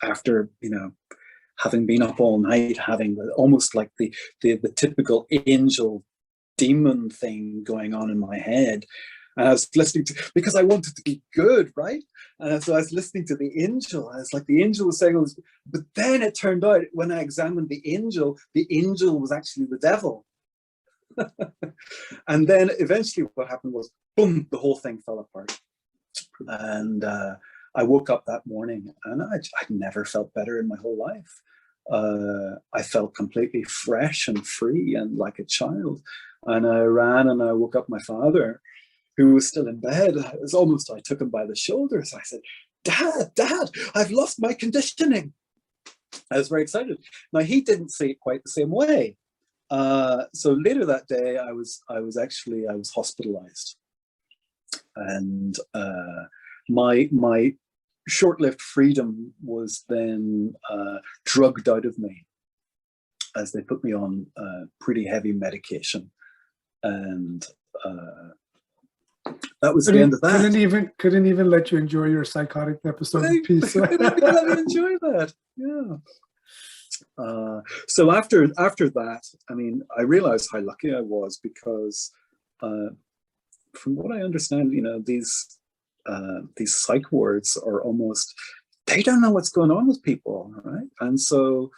after having been up all night, having almost like the typical angel demon thing going on in my head. And I was listening to, because I wanted to be good, right? And so I was listening to the angel. I was like, the angel was saying, but then it turned out, when I examined the angel was actually the devil. And then eventually what happened was, boom, the whole thing fell apart. And I woke up that morning, and I'd never felt better in my whole life. I felt completely fresh and free and like a child. And I ran and I woke up my father, who was still in bed. It was almost, I took him by the shoulders. I said, Dad, I've lost my conditioning. I was very excited. Now, he didn't see it quite the same way. So later that day, I was hospitalized. And my short-lived freedom was then drugged out of me, as they put me on pretty heavy medication. And that was the end of that. Couldn't even let you enjoy your psychotic episode in peace. They didn't even let me enjoy that. Yeah. So after that, I mean, I realized how lucky I was, because from what I understand, these psych wards are almost, they don't know what's going on with people, right? And so,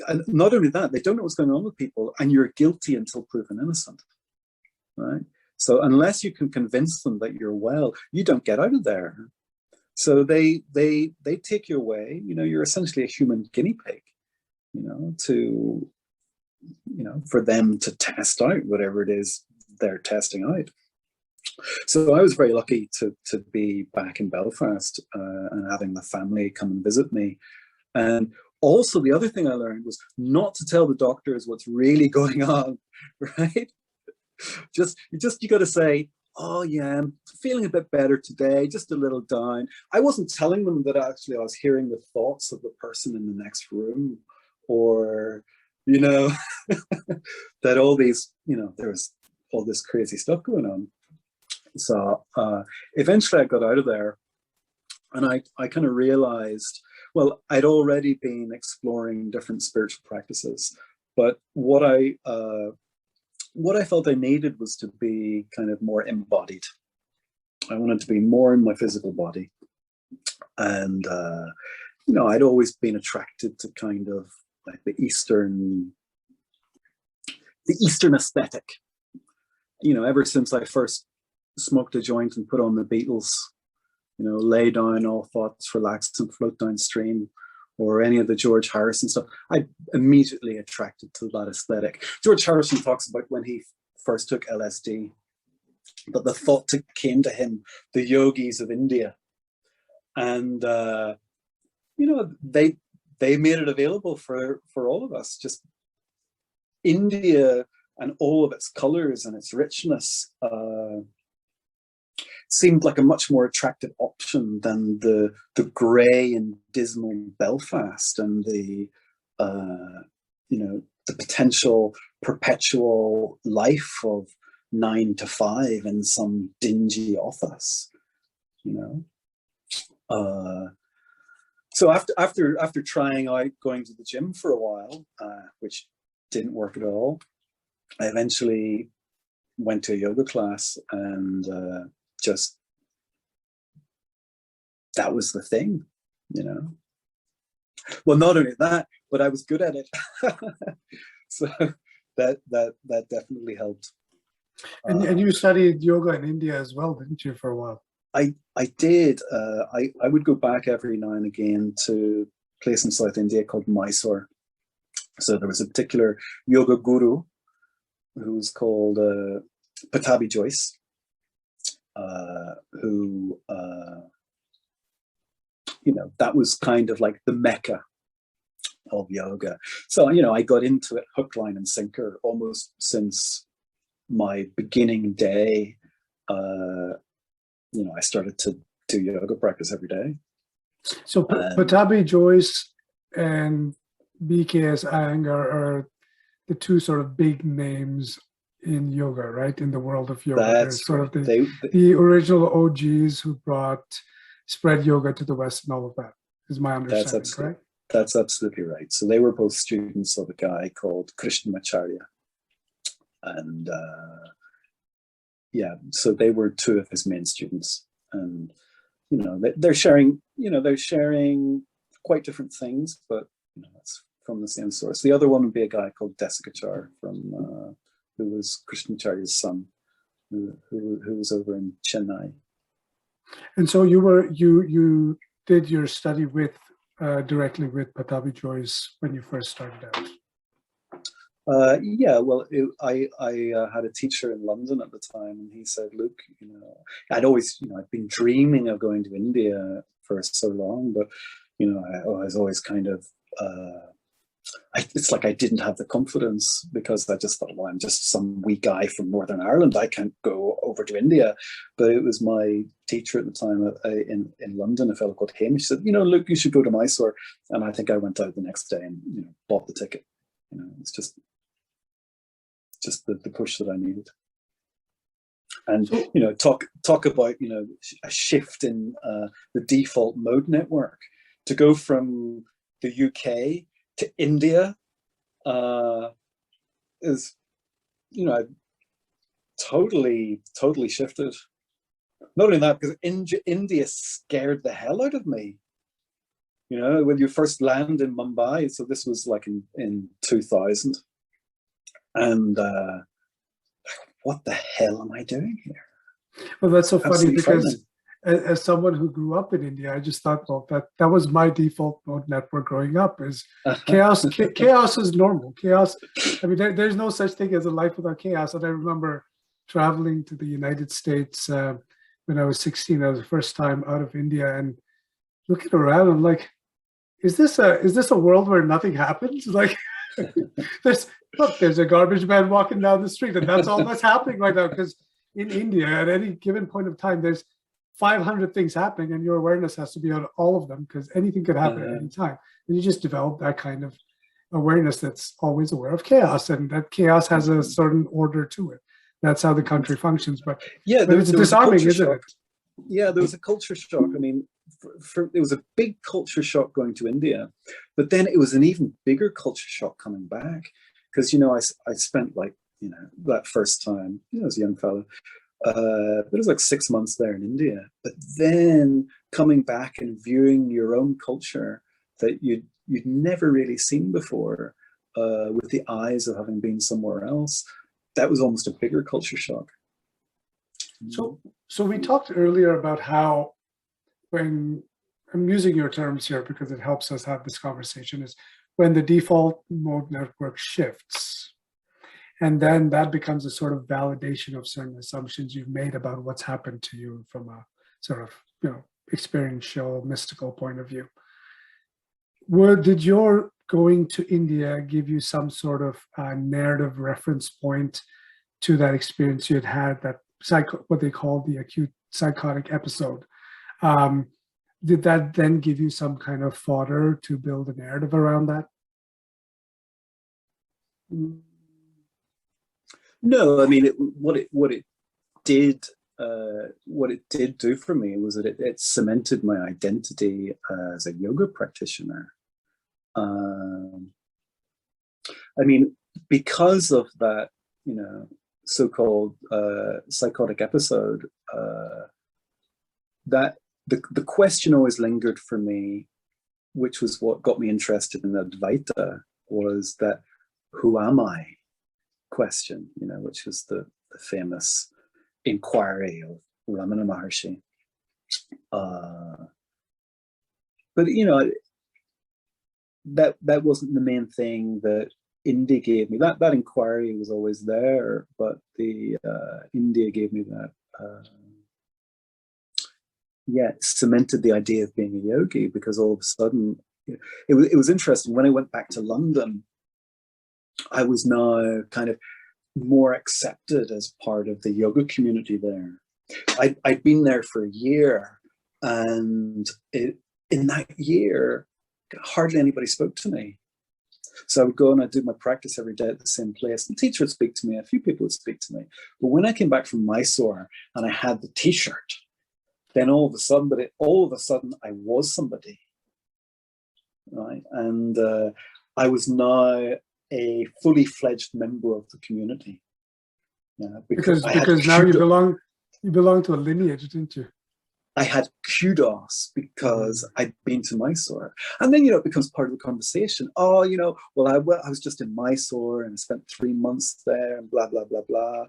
and not only that, they don't know what's going on with people, and you're guilty until proven innocent, right? So unless you can convince them that you're well, you don't get out of there. So they take you away. You're essentially a human guinea pig, to for them to test out whatever it is they're testing out. So I was very lucky to be back in Belfast and having the family come and visit me. And also the other thing I learned was not to tell the doctors what's really going on, right? You got to say, oh yeah, I'm feeling a bit better today, just a little down. I wasn't telling them that actually I was hearing the thoughts of the person in the next room, or, that all these, there was all this crazy stuff going on. So eventually I got out of there, and I kind of realized, well, I'd already been exploring different spiritual practices, but what I felt I needed was to be kind of more embodied. I wanted to be more in my physical body. And, I'd always been attracted to kind of like the Eastern aesthetic, ever since I first smoked a joint and put on the Beatles, lay down, all thoughts relax and float downstream, or any of the George Harrison stuff. I immediately attracted to that aesthetic. George Harrison talks about when he first took LSD, that the thought came to him, the yogis of India. And, they made it available for all of us. Just India and all of its colors and its richness seemed like a much more attractive option than the grey and dismal Belfast and the potential perpetual life of 9 to 5 in some dingy office, So after trying out going to the gym for a while, which didn't work at all, I eventually went to a yoga class, and just that was the thing, Well, not only that, but I was good at it. So that definitely helped. And you studied yoga in India as well, didn't you, for a while? I did. I would go back every now and again to a place in South India called Mysore. So there was a particular yoga guru who was called Patabi Joyce, who, that was kind of like the Mecca of yoga. So, I got into it hook, line, and sinker almost since my beginning day. I started to do yoga practice every day. So Patabi Joyce and BKS Iyengar are the two sort of big names in yoga, right? In the world of yoga. That's sort right. of the original OGs who spread yoga to the West and all of that, is my understanding, correct? That's absolutely right. So they were both students of a guy called Krishnamacharya. And so they were two of his main students. And, they're sharing quite different things, but, it's from the same source. The other one would be a guy called Desikachar who was Krishnamacharya's son, who was over in Chennai. And so you did your study directly with Patabi Joyce when you first started out? I had a teacher in London at the time, and he said, look, I'd always, I'd been dreaming of going to India for so long, but, I was always kind of, it's like I didn't have the confidence, because I just thought, well, I'm just some wee guy from Northern Ireland. I can't go over to India. But it was my teacher at the time in London, a fellow called Hamish, said, look, you should go to Mysore. And I think I went out the next day and, bought the ticket. It's just the push that I needed. And, talk about, a shift in the default mode network. To go from the UK to India is, totally shifted. Not only that, because India scared the hell out of me. When you first land in Mumbai, so this was like in 2000, and what the hell am I doing here? Well, that's so funny, because as someone who grew up in India, I just thought, well, that was my default mode network growing up is chaos. Chaos is normal. Chaos. I mean, there's no such thing as a life without chaos. And I remember traveling to the United States when I was 16. That was the first time out of India, and looking around, I'm like, is this a world where nothing happens? Like, there's a garbage man walking down the street, and that's all that's happening right now. Because in India, at any given point of time, there's 500 things happening, and your awareness has to be on all of them because anything could happen at any time. And you just develop that kind of awareness that's always aware of chaos, and that chaos has a certain order to it. That's how the country functions. But yeah, it's disarming, isn't it? Yeah, there was a culture shock. I mean, it was a big culture shock going to India, but then it was an even bigger culture shock coming back because, I spent that first time, as a young fellow, it was like 6 months there in India, but then coming back and viewing your own culture that you'd never really seen before with the eyes of having been somewhere else, that was almost a bigger culture shock. So we talked earlier about how, when I'm using your terms here because it helps us have this conversation, is when the default mode network shifts. And then that becomes a sort of validation of certain assumptions you've made about what's happened to you from a sort of, experiential, mystical point of view. Did your going to India give you some sort of narrative reference point to that experience you had, that what they call the acute psychotic episode? Did that then give you some kind of fodder to build a narrative around that? No, I mean, what it did do for me was that it cemented my identity as a yoga practitioner. I mean, because of that, so-called psychotic episode, that the question always lingered for me, which was what got me interested in Advaita, was that who am I question, which was the famous inquiry of Ramana Maharshi. But that wasn't the main thing that India gave me. That inquiry was always there, but the India gave me that. Cemented the idea of being a yogi, because all of a sudden, it was interesting. When I went back to London, I was now kind of more accepted as part of the yoga community there. I'd been there for a year, and in that year, hardly anybody spoke to me. So I would go and I'd do my practice every day at the same place. The teacher would speak to me, a few people would speak to me. But when I came back from Mysore and I had the t-shirt, then all of a sudden I was somebody, right? And I was now a fully fledged member of the community. Because now you belong to a lineage, didn't you? I had kudos because I'd been to Mysore. And then, it becomes part of the conversation. Oh, I was just in Mysore and I spent 3 months there and blah, blah, blah, blah.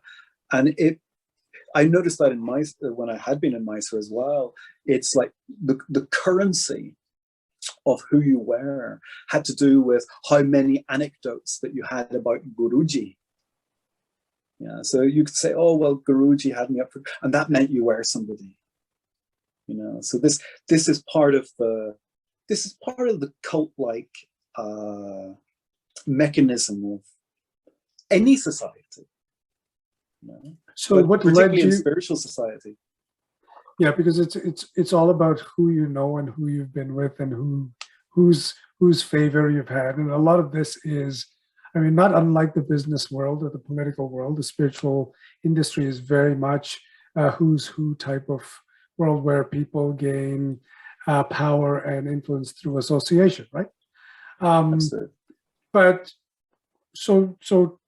And I noticed that in Mysore, when I had been in Mysore as well, it's like the currency of who you were had to do with how many anecdotes that you had about Guruji. Yeah, so you could say, oh, well, Guruji had me up for, and that meant you were somebody. So this is part of the cult-like mechanism of any society. So what led you in spiritual society? Yeah, because it's all about who you know and who you've been with and whose favor you've had. And a lot of this is, not unlike the business world or the political world, the spiritual industry is very much who's who type of world where people gain power and influence through association, right? But so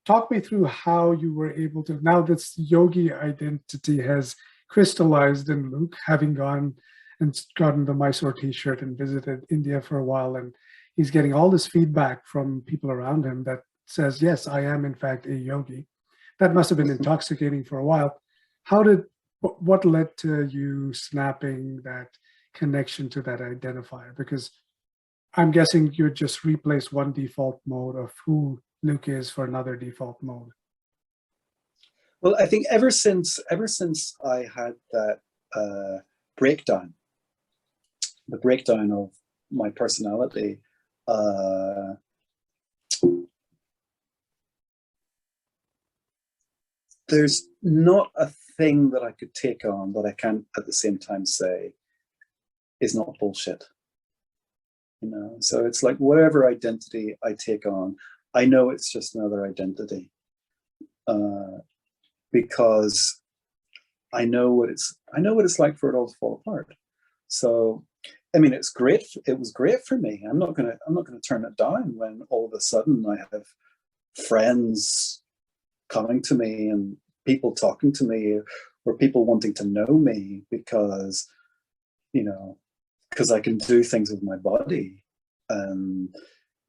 talk me through how you were able to, now this yogi identity has crystallized in Luke, having gone and gotten the Mysore t-shirt and visited India for a while, and he's getting all this feedback from people around him that says, yes, I am in fact a yogi. That must have been intoxicating for a while. How did what led to you snapping that connection to that identifier? Because I'm guessing you just replaced one default mode of who Luke is for another default mode. Well, I think ever since I had that breakdown, the breakdown of my personality, there's not a thing that I could take on that I can't at the same time say is not bullshit. You know, so it's like whatever identity I take on, I know it's just another identity, because I know what it's like for it all to fall apart. So, I mean, it's great. It was great for me. I'm not gonna turn it down when all of a sudden I have friends coming to me and people talking to me, or people wanting to know me because, you know, because I can do things with my body, and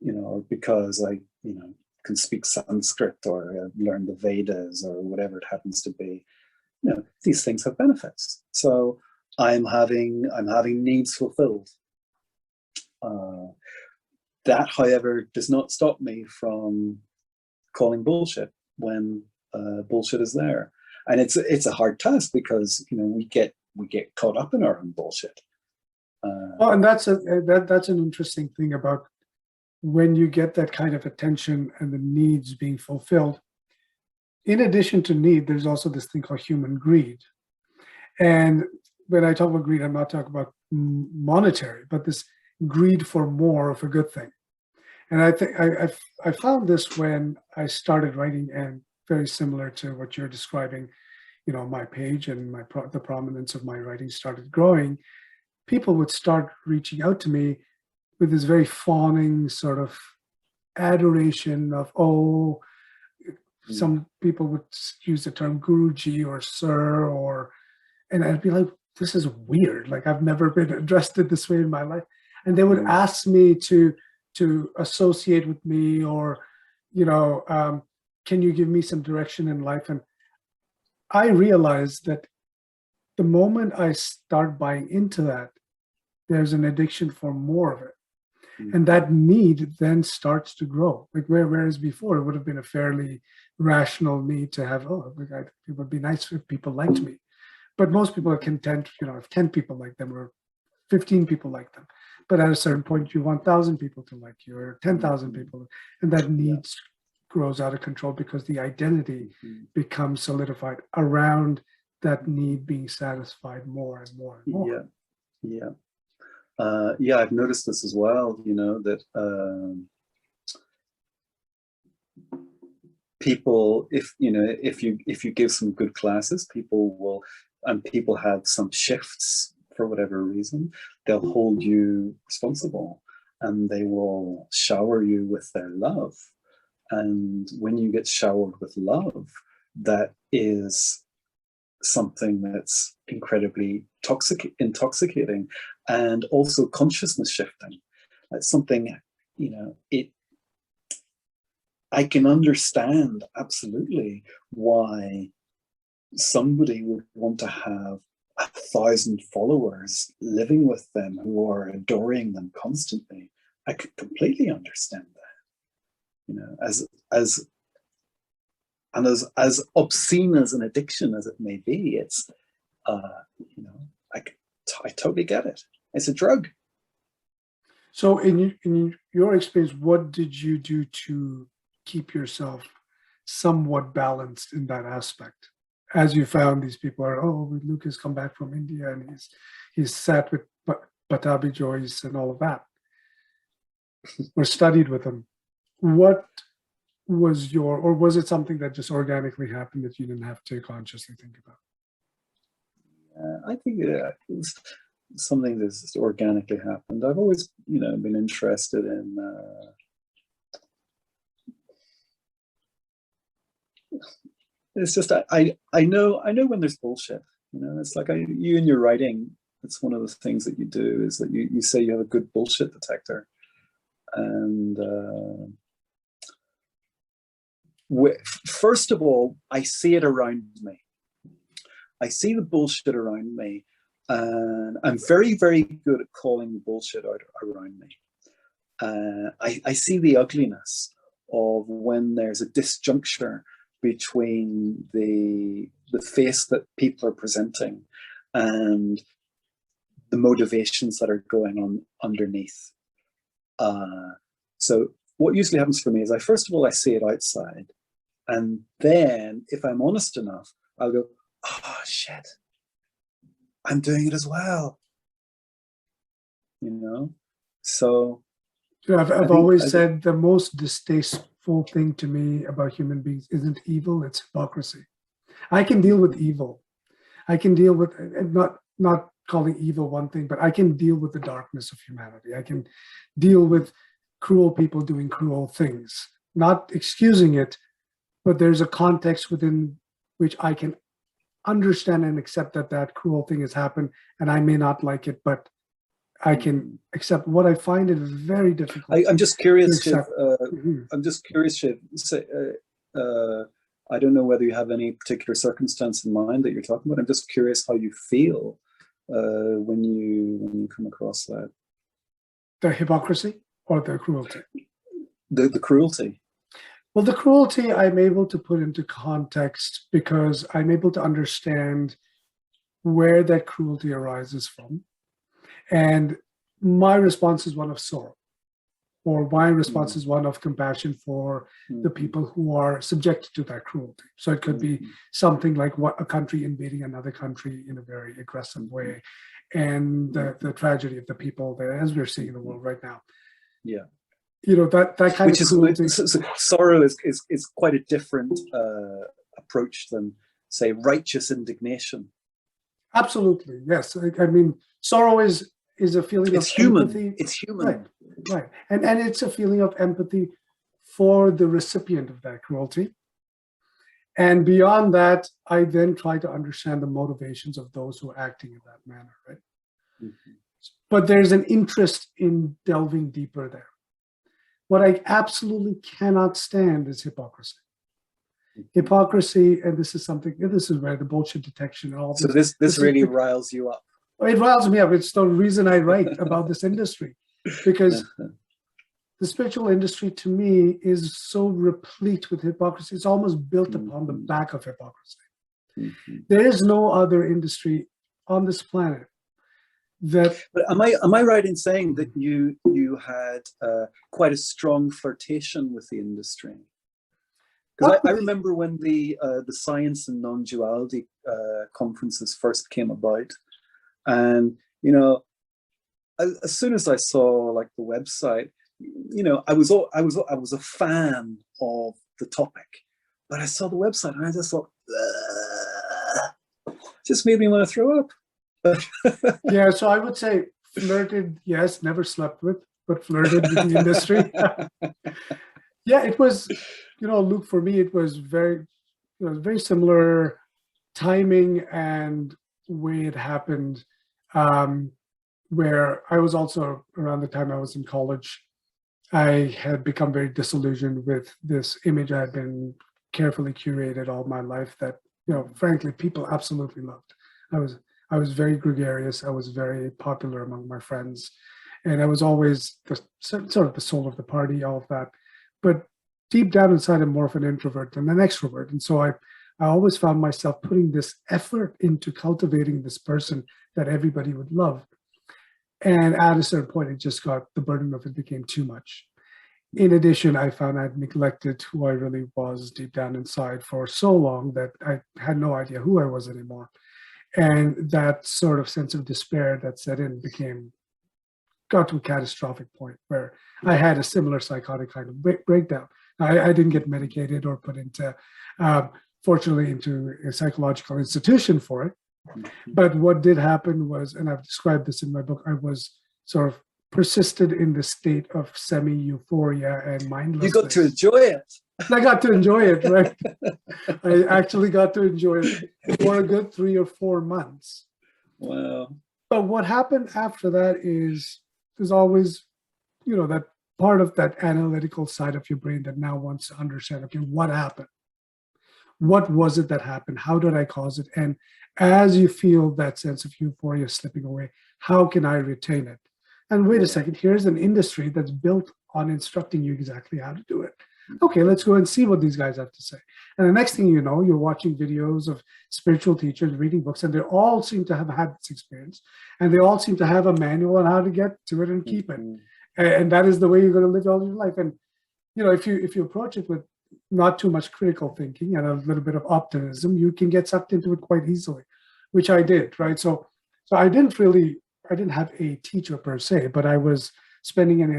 you know, or because I, you know, can speak Sanskrit or learn the Vedas or whatever it happens to be. You know, these things have benefits. So I'm having needs fulfilled. That, however, does not stop me from calling bullshit when bullshit is there, and it's a hard task because, you know, we get caught up in our own bullshit. Well, and that's an interesting thing about when you get that kind of attention and the needs being fulfilled. In addition to need, there's also this thing called human greed. And when I talk about greed, I'm not talking about monetary, but this greed for more of a good thing. And I think I found this when I started writing, and very similar to what you're describing, you know, my page and the prominence of my writing started growing. People would start reaching out to me with this very fawning sort of adoration of, oh, some people would use the term Guruji or Sir, and I'd be like, this is weird. Like, I've never been addressed in this way in my life. And they would ask me to associate with me, or, you know, can you give me some direction in life? And I realized that the moment I start buying into that, there's an addiction for more of it. And that need then starts to grow. Like, whereas before it would have been a fairly rational need to have, oh, it would be nice if people liked me. But most people are content, you know, if 10 people like them or 15 people like them. But at a certain point, you want 1,000 people to like you, or 10,000 people. And that need grows out of control because the identity becomes solidified around that need being satisfied more and more and more. Yeah, I've noticed this as well, you know, that people, if you give some good classes, people will, and people have some shifts for whatever reason, they'll hold you responsible and they will shower you with their love. And when you get showered with love, that is something that's incredibly intoxicating, and also consciousness shifting. That's something, you know, I can understand absolutely why somebody would want to have 1,000 followers living with them who are adoring them constantly. I could completely understand that, you know, as obscene as an addiction as it may be, it's, you know, I totally get it. It's a drug. So in your experience, what did you do to keep yourself somewhat balanced in that aspect? As you found these people are, oh, Luke has come back from India and he's sat with Patabi Joyce and all of that, or studied with them. What was or was it something that just organically happened that you didn't have to consciously think about? I think it was something that's just organically happened. I've always, you know, been interested in it's just I know when there's bullshit. You know, it's like you in your writing, it's one of the things that you do is that you say you have a good bullshit detector. And first of all, I see it around me. I see the bullshit around me, and I'm very, very good at calling the bullshit out around me. I see the ugliness of when there's a disjuncture between the face that people are presenting and the motivations that are going on underneath. So what usually happens for me is first of all, I see it outside. And then if I'm honest enough, I'll go, oh shit, I'm doing it as well. You know? So I've always said the most distasteful thing to me about human beings isn't evil, it's hypocrisy. I can deal with evil. I can deal with, not calling evil one thing, but I can deal with the darkness of humanity. I can deal with cruel people doing cruel things, not excusing it, but there's a context within which I can understand and accept that cruel thing has happened, and I may not like it, but I can accept. What I find it very difficult. I'm just curious, Shiv. Mm-hmm. I'm just curious, Shiv. I don't know whether you have any particular circumstance in mind that you're talking about. I'm just curious how you feel when you come across that. The hypocrisy or the cruelty? The cruelty. Well, the cruelty I'm able to put into context because I'm able to understand where that cruelty arises from. And my response is one of sorrow, or my response is one of compassion for the people who are subjected to that cruelty. So it could be something like a country invading another country in a very aggressive way, and the tragedy of the people there, as we're seeing in the world right now. Yeah. You know, that kind Which of cruelty. so sorrow is quite a different approach than, say, righteous indignation. Absolutely, yes. I mean, sorrow is a feeling of empathy. It's human. Right. And it's a feeling of empathy for the recipient of that cruelty. And beyond that, I then try to understand the motivations of those who are acting in that manner, right? Mm-hmm. But there's an interest in delving deeper there. What I absolutely cannot stand is hypocrisy. Hypocrisy, and this is where the bullshit detection and all this. So this really riles you up. It riles me up. It's the reason I write about this industry, because the spiritual industry to me is so replete with hypocrisy. It's almost built upon the back of hypocrisy. Mm-hmm. There is no other industry on this planet that. But am I right in saying that you had quite a strong flirtation with the industry? Because I remember when the science and non-duality conferences first came about, and you know, as soon as I saw like the website, you know, I was a fan of the topic, but I saw the website and I just thought, just made me want to throw up. Yeah, so I would say flirted, yes, never slept with, but flirted with the industry. Yeah, it was, you know, Luke, for me, it was very similar timing and way it happened, where I was also, around the time I was in college, I had become very disillusioned with this image I had been carefully curated all my life that, you know, frankly, people absolutely loved. I was very gregarious. I was very popular among my friends, and I was always sort of the soul of the party, all of that. But deep down inside, I'm more of an introvert than an extrovert. And so I always found myself putting this effort into cultivating this person that everybody would love. And at a certain point, the burden of it became too much. In addition, I found I'd neglected who I really was deep down inside for so long that I had no idea who I was anymore. And that sort of sense of despair that set in got to a catastrophic point where I had a similar psychotic kind of breakdown. I didn't get medicated or put into, fortunately, into a psychological institution for it. But what did happen was, and I've described this in my book, I was sort of persisted in the state of semi-euphoria and mindlessness. You got to enjoy it. I got to enjoy it, right? I actually got to enjoy it for a good 3 or 4 months. Wow. But what happened after that is there's always, you know, that part of that analytical side of your brain that now wants to understand, okay, what happened? What was it that happened? How did I cause it? And as you feel that sense of euphoria slipping away, how can I retain it? And wait a second, here's an industry that's built on instructing you exactly how to do it. Okay, let's go and see what these guys have to say. And the next thing you know, you're watching videos of spiritual teachers reading books, and they all seem to have had this experience, and they all seem to have a manual on how to get to it and keep it. And that is the way you're going to live all your life. And if you approach it with not too much critical thinking and a little bit of optimism, you can get sucked into it quite easily, which I did, right? So I didn't have a teacher per se, but I was spending an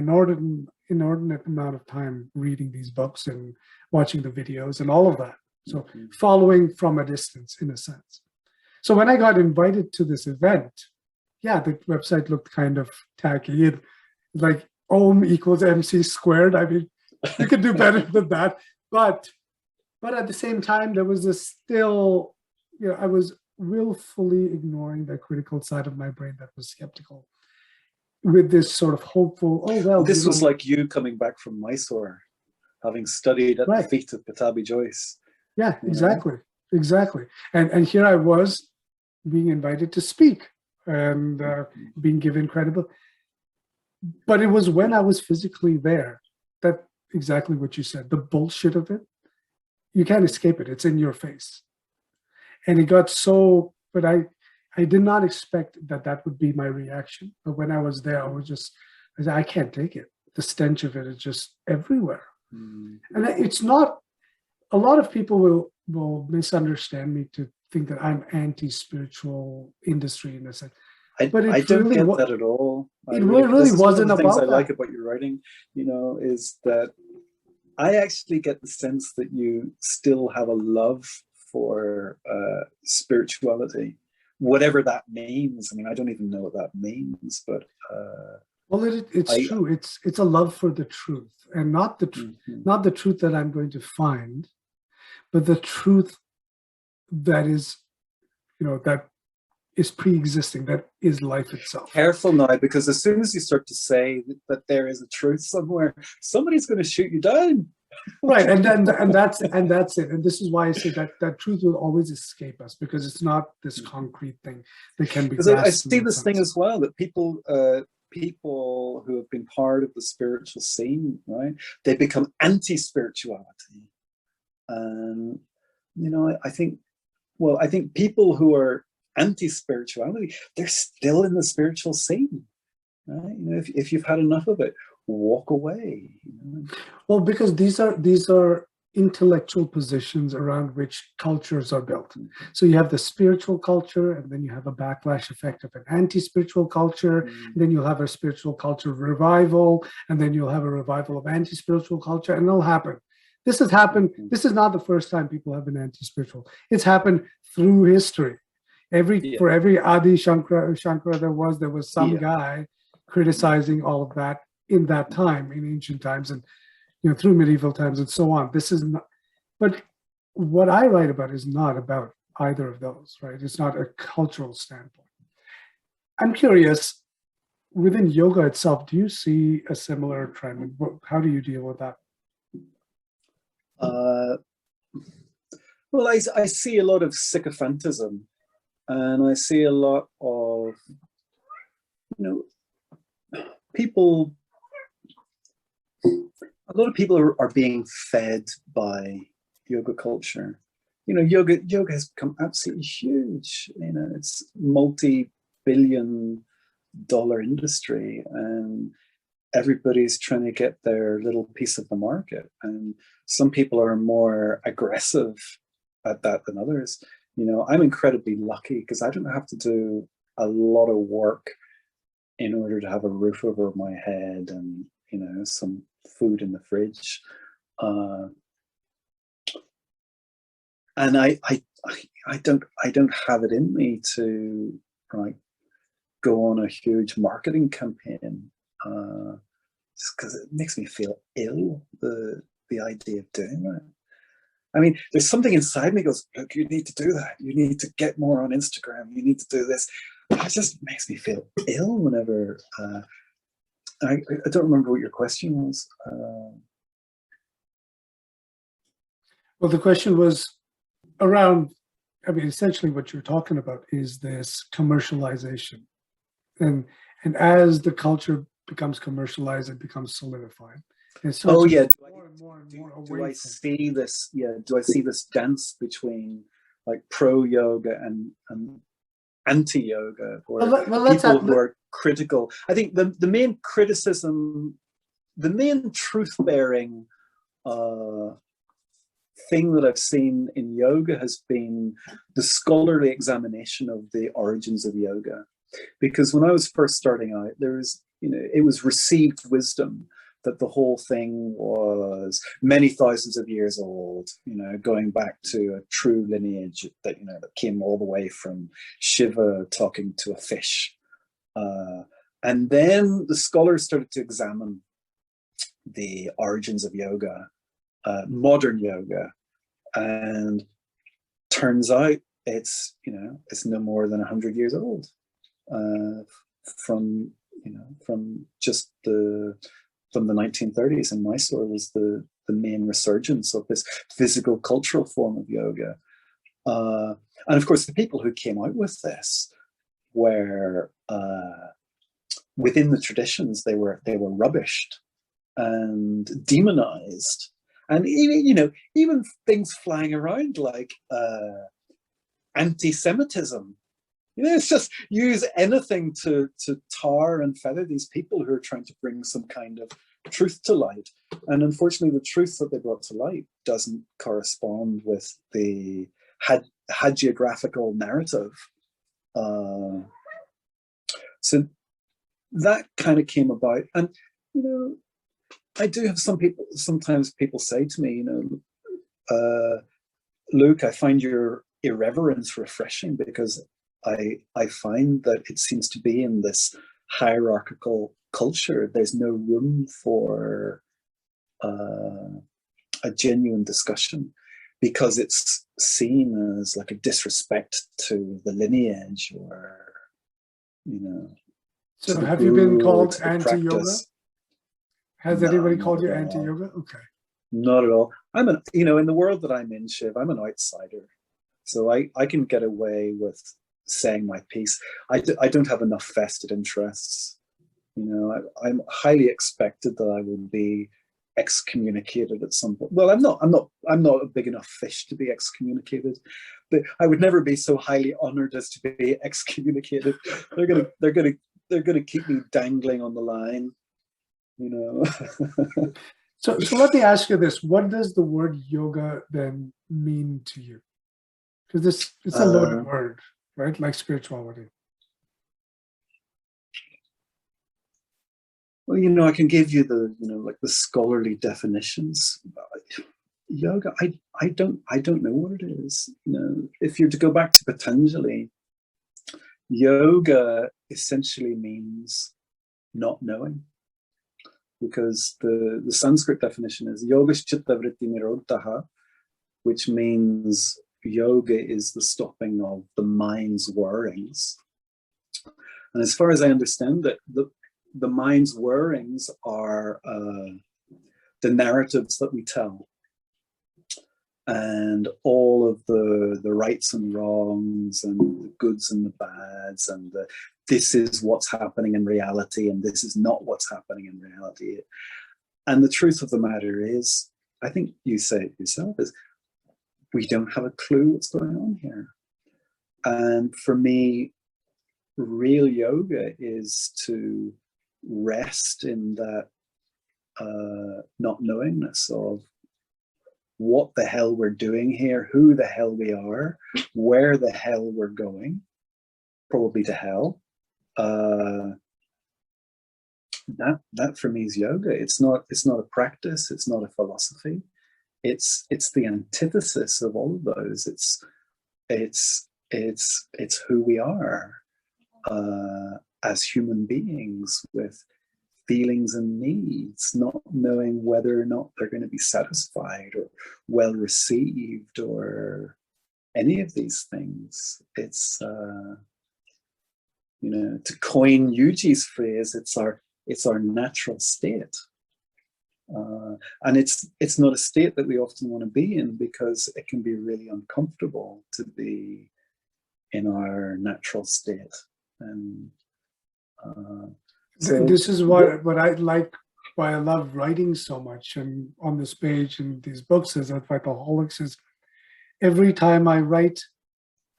inordinate amount of time reading these books and watching the videos and all of that. So following from a distance, in a sense. So when I got invited to this event, yeah, the website looked kind of tacky. Like Om equals MC squared. I mean, you could do better than that. But at the same time, there was this still, I was willfully ignoring the critical side of my brain that was skeptical, with this sort of hopeful, oh, well. This was like you coming back from Mysore, having studied at the feet of Patabi Joyce. Yeah, exactly. And here I was being invited to speak and being given credible. But it was when I was physically there that exactly what you said, the bullshit of it, you can't escape it. It's in your face. And it got so, but I did not expect that would be my reaction. But when I was there, I said, I can't take it. The stench of it is just everywhere. And it's not, a lot of people will misunderstand me to think that I'm anti-spiritual industry in a sense. But I don't really get that at all. It really wasn't about that. One of the things I like about your writing, is that I actually get the sense that you still have a love for spirituality, whatever that means. I mean, I don't even know what that means, but well, it's true. It's a love for the truth, and not the not the truth that I'm going to find, but the truth that is, that is pre-existing, that is life itself. Careful now, because as soon as you start to say that there is a truth somewhere, somebody's going to shoot you down. Right, and that's it. And this is why I say that truth will always escape us, because it's not this concrete thing that can be. Because I see this thing as well, that people who have been part of the spiritual scene, right? They become anti-spirituality, and I think people who are anti-spirituality, they're still in the spiritual scene, right? If you've had enough of it, walk away. Well, because these are intellectual positions around which cultures are built. So you have the spiritual culture, and then you have a backlash effect of an anti-spiritual culture, and then you'll have a spiritual culture revival, and then you'll have a revival of anti-spiritual culture, and it'll happen. This has happened. This is not the first time people have been anti-spiritual. It's happened through history. For every Adi Shankara there was some guy criticizing all of that in that time, in ancient times, and through medieval times and so on. This is not, but what I write about is not about either of those, right? It's not a cultural standpoint. I'm curious, within yoga itself, do you see a similar trend? How do you deal with that? Well, I see a lot of sycophantism, and I see a lot of people. A lot of people are being fed by yoga culture. Yoga has become absolutely huge. It's multi-billion-dollar industry, and everybody's trying to get their little piece of the market. And some people are more aggressive at that than others. I'm incredibly lucky because I don't have to do a lot of work in order to have a roof over my head and some food in the fridge, and I don't have it in me to go on a huge marketing campaign, because it makes me feel ill, the idea of doing that. I mean, there's something inside me goes, look, you need to do that. You need to get more on Instagram. You need to do this. It just makes me feel ill whenever. I don't remember what your question was. Well, the question was, around, I mean, essentially what you're talking about is this commercialization. And as the culture becomes commercialized, it becomes solidified. And it starts Oh to yeah. move more and more and Do, more do away I from. see this? Yeah. Do I see this dance between like pro yoga and anti yoga, Well, or let's people who are critical? I think the main criticism, the main truth bearing thing that I've seen in yoga has been the scholarly examination of the origins of yoga. Because when I was first starting out, there was, it was received wisdom that the whole thing was many thousands of years old, going back to a true lineage that, that came all the way from Shiva talking to a fish. And then the scholars started to examine the origins of yoga, modern yoga, and turns out it's no more than 100 years old, from just from the 1930s. And Mysore was the main resurgence of this physical cultural form of yoga, and of course the people who came out with this were within the traditions. They were rubbished and demonized, and even things flying around like anti-Semitism. It's just use anything to tar and feather these people who are trying to bring some kind of truth to light. And unfortunately, the truth that they brought to light doesn't correspond with the hagiographical narrative. So that kind of came about. And, I do have sometimes people say to me, Luke, I find your irreverence refreshing, because I find that it seems to be in this hierarchical culture, there's no room for a genuine discussion, because it's seen as like a disrespect to the lineage, or So have you been called anti-yoga? Has No, anybody called you anti-yoga? Okay. Not at all. I'm in the world that I'm in, Shiv, I'm an outsider. So I can get away with saying my piece. I don't have enough vested interests. I'm highly expected that I will be excommunicated at some point. Well, I'm not a big enough fish to be excommunicated, but I would never be so highly honored as to be excommunicated. They're gonna keep me dangling on the line. So let me ask you this: what does the word yoga then mean to you? Because it's a loaded word, right? Like spirituality. Well, I can give you the like the scholarly definitions. Yoga, I don't know what it is. If you're to go back to Patanjali, yoga essentially means not knowing. Because the Sanskrit definition is yogaschitta vritti nirodhaha, which means yoga is the stopping of the mind's worrings. And as far as I understand it, the mind's worrings are the narratives that we tell, and all of the rights and wrongs, and the goods and the bads, and this is what's happening in reality, and this is not what's happening in reality. And the truth of the matter is, I think you say it yourself, is we don't have a clue what's going on here. And for me, real yoga is to rest in that not knowingness of what the hell we're doing here, who the hell we are, where the hell we're going, probably to hell. That for me is yoga. It's not a practice. It's not a philosophy. It's the antithesis of all of those. It's who we are as human beings, with feelings and needs, not knowing whether or not they're going to be satisfied or well received or any of these things. It's to coin Yuji's phrase, it's our natural state. And it's not a state that we often want to be in, because it can be really uncomfortable to be in our natural state. And so This is what I like, why I love writing so much, and on this page and these books is that Alcoholics is every time I write,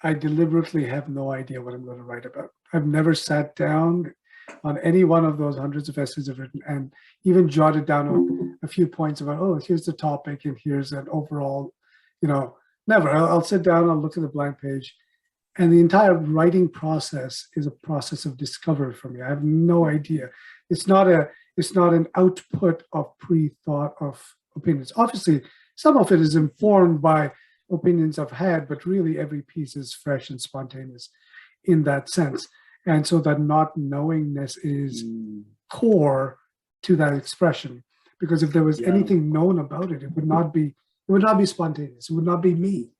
I deliberately have no idea what I'm going to write about. I've never sat down on any one of those hundreds of essays I've written and even jotted down a few points about, oh, here's the topic and here's an overall, never. I'll sit down, I'll look at the blank page, and the entire writing process is a process of discovery for me. I have no idea. It's not an output of pre-thought of opinions. Obviously, some of it is informed by opinions I've had, but really every piece is fresh and spontaneous in that sense. And so that not knowingness is core to that expression. Because if there was anything known about it, it would not be spontaneous. It would not be me.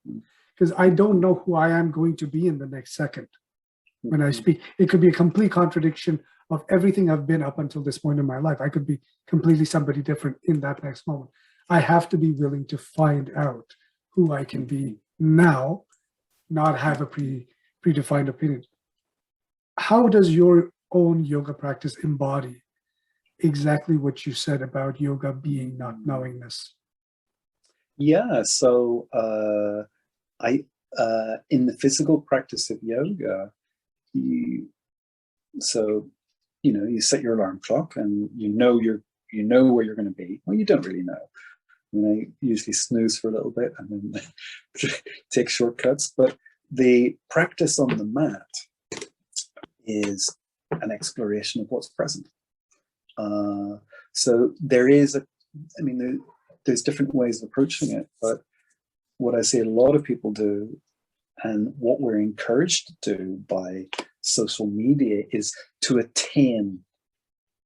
Because I don't know who I am going to be in the next second when I speak. It could be a complete contradiction of everything I've been up until this point in my life. I could be completely somebody different in that next moment. I have to be willing to find out who I can be now, not have a predefined opinion. How does your own yoga practice embody exactly what you said about yoga being not knowingness? Yeah, so I in the physical practice of yoga, you set your alarm clock, and you know where you're going to be. Well, you don't really know. I usually snooze for a little bit and then take shortcuts. But the practice on the mat is an exploration of what's present. So there's different ways of approaching it. But what I see a lot of people do, and what we're encouraged to do by social media, is to attain.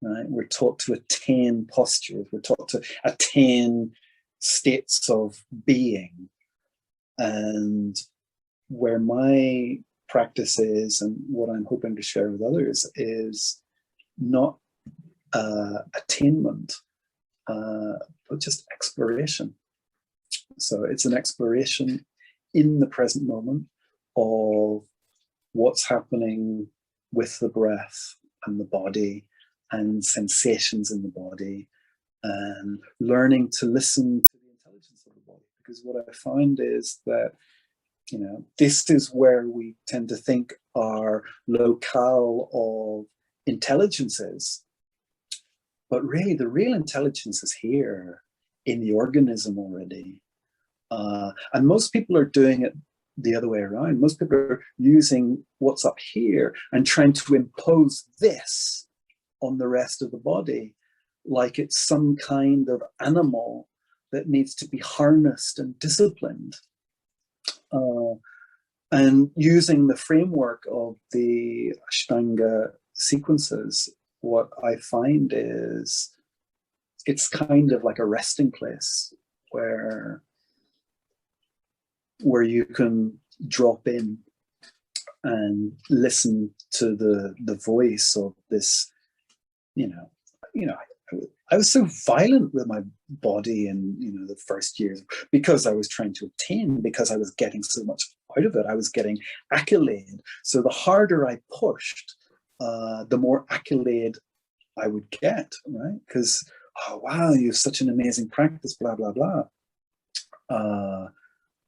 Right? We're taught to attain postures. We're taught to attain states of being. And where my practice is, and what I'm hoping to share with others, is not attainment, but just exploration. So it's an exploration in the present moment of what's happening with the breath and the body and sensations in the body, and learning to listen to the intelligence of the body. Because what I find is that, this is where we tend to think our locale of intelligence is. But really, the real intelligence is here in the organism already. And most people are doing it the other way around. Most people are using what's up here and trying to impose this on the rest of the body, like it's some kind of animal that needs to be harnessed and disciplined. And using the framework of the Ashtanga sequences, what I find is it's kind of like a resting place where you can drop in and listen to the voice of this. I was so violent with my body in the first years, because I was trying to attain, because I was getting so much out of it. I was getting accolade. So the harder I pushed, the more accolade I would get, right? Because, oh wow, you have such an amazing practice, blah blah blah.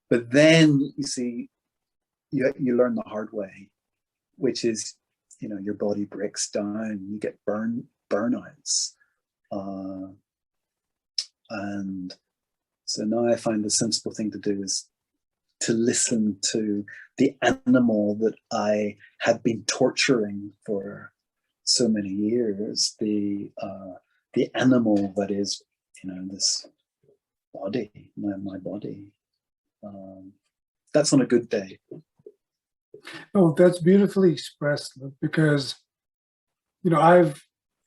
But then you see, you learn the hard way, which is, your body breaks down, you get burnouts. And so now I find the sensible thing to do is to listen to the animal that I had been torturing for so many years, the animal that is, this body, my body. That's on a good day. Oh, that's beautifully expressed, because,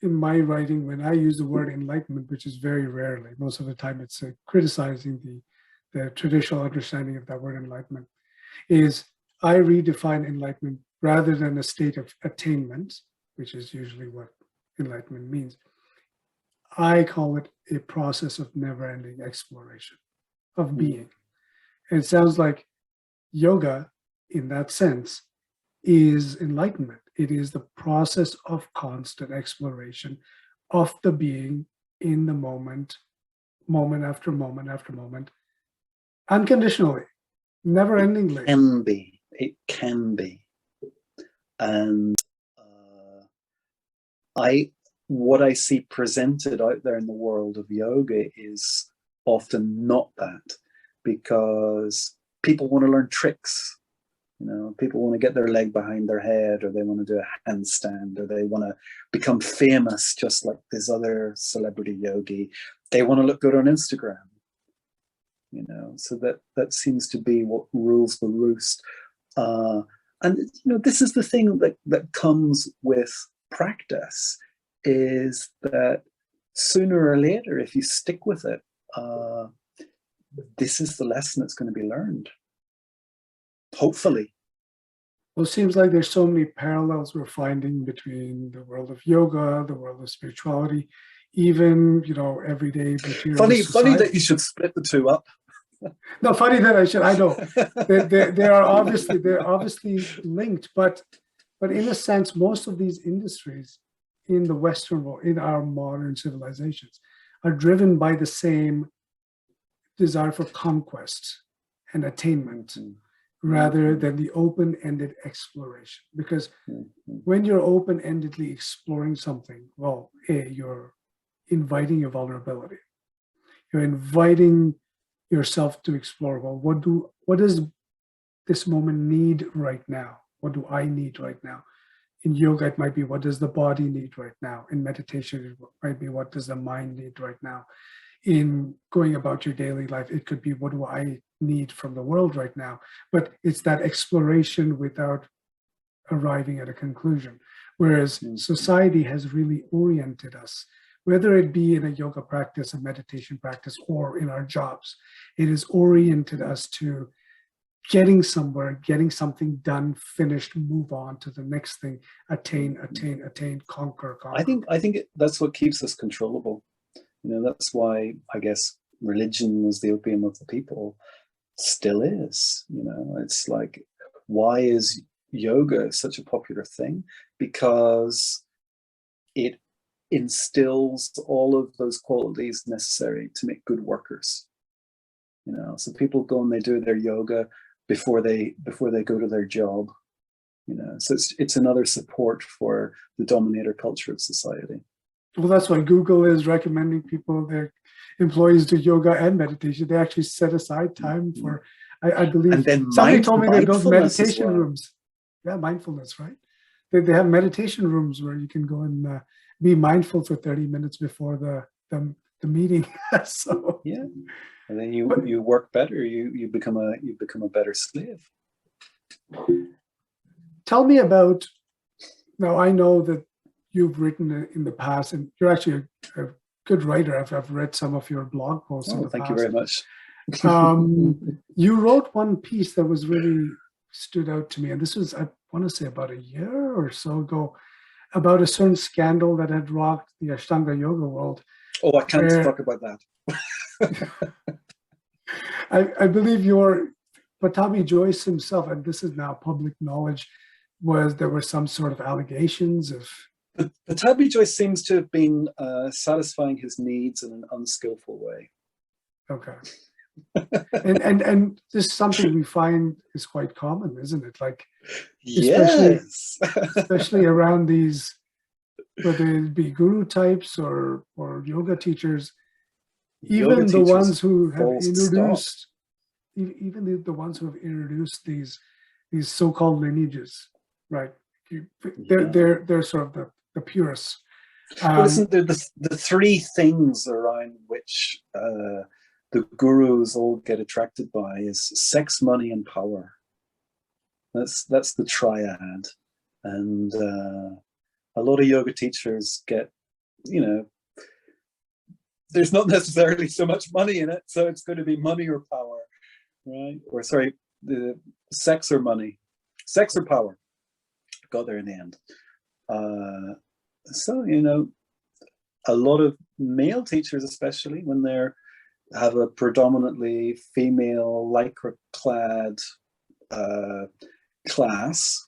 in my writing, when I use the word enlightenment, which is very rarely, most of the time it's criticizing the traditional understanding of that word enlightenment, is I redefine enlightenment rather than a state of attainment, which is usually what enlightenment means. I call it a process of never-ending exploration of being. And it sounds like yoga, in that sense, is enlightenment. It is the process of constant exploration of the being in the moment, moment after moment after moment, unconditionally, never-endingly. It can be. And what I see presented out there in the world of yoga is often not that, because people want to learn tricks. You know, people want to get their leg behind their head, or they want to do a handstand, or they want to become famous, just like this other celebrity yogi. They want to look good on Instagram. You know, so that seems to be what rules the roost. And you know, this is the thing that comes with practice, is that sooner or later, if you stick with it, this is the lesson that's going to be learned. Hopefully. Well, it seems like there's so many parallels we're finding between the world of yoga, the world of spirituality, even, you know, everyday materialist Funny that you should split the two up. No, funny that I should. I know they're obviously linked, but in a sense, most of these industries in the Western world, in our modern civilizations, are driven by the same desire for conquest and attainment, rather than the open-ended exploration. Because when you're open-endedly exploring something, well, you're inviting your vulnerability. You're inviting yourself to explore, well, what does this moment need right now? What do I need right now? In yoga, it might be, what does the body need right now? In meditation, it might be, what does the mind need right now? In going about your daily life, it could be, what do I need from the world right now? But it's that exploration without arriving at a conclusion. Whereas society has really oriented us, whether it be in a yoga practice, a meditation practice, or in our jobs, it has oriented us to getting somewhere, getting something done, finished, move on to the next thing, attain, conquer. I think that's what keeps us controllable. You know, that's why I guess religion was the opium of the people, still is. You know, it's like, why is yoga such a popular thing? Because it instills all of those qualities necessary to make good workers. You know, so people go and they do their yoga before they go to their job. You know, so it's another support for the dominator culture of society. Well, that's why Google is recommending people, their employees, do yoga and meditation. They actually set aside time for, I believe, and then somebody told me they built meditation well. rooms. Yeah, mindfulness, right? They have meditation rooms where you can go and be mindful for 30 minutes before the meeting. So yeah, and then you work better. You become a better slave. Tell me about. Now I know that you've written in the past, and you're actually a good writer. I've read some of your blog posts in the thank past. You very much. You wrote one piece that was really stood out to me, and this was, I want to say, about a year or so ago, about a certain scandal that had rocked the Ashtanga yoga world. Oh, I can't talk about that. I believe your Pattabhi Jois himself, and this is now public knowledge, there were some sort of allegations of. Pattabhi Jois seems to have been satisfying his needs in an unskillful way. Okay. and this is something we find is quite common, isn't it? Like, especially around these, whether it be guru types or yoga teachers, even the ones who have introduced, even the ones who have introduced these so-called lineages, right? They're sort of the purists. Well, isn't there the three things around which the gurus all get attracted by is sex, money, and power. That's the triad, and a lot of yoga teachers get, you know, there's not necessarily so much money in it, so it's going to be money or power, right? Or sorry, the sex or money, sex or power. Got there in the end. So, you know, a lot of male teachers, especially when they're have a predominantly female lycra clad class,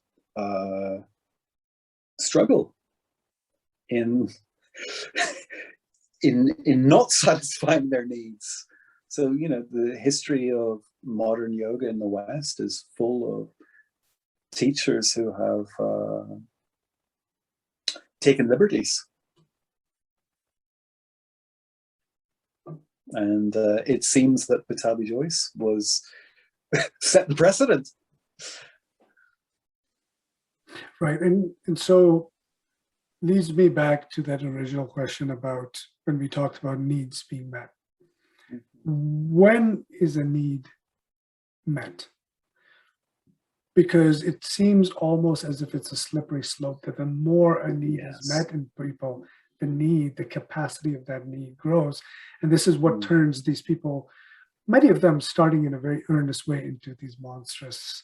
struggle in in not satisfying their needs. So, you know, the history of modern yoga in the West is full of teachers who have taken liberties. And it seems that Pattabhi Jois was set the precedent. Right. And so leads me back to that original question about when we talked about needs being met. When is a need met? Because it seems almost as if it's a slippery slope, that the more a need is met in people, the capacity of that need grows. And this is what turns these people, many of them starting in a very earnest way, into these monstrous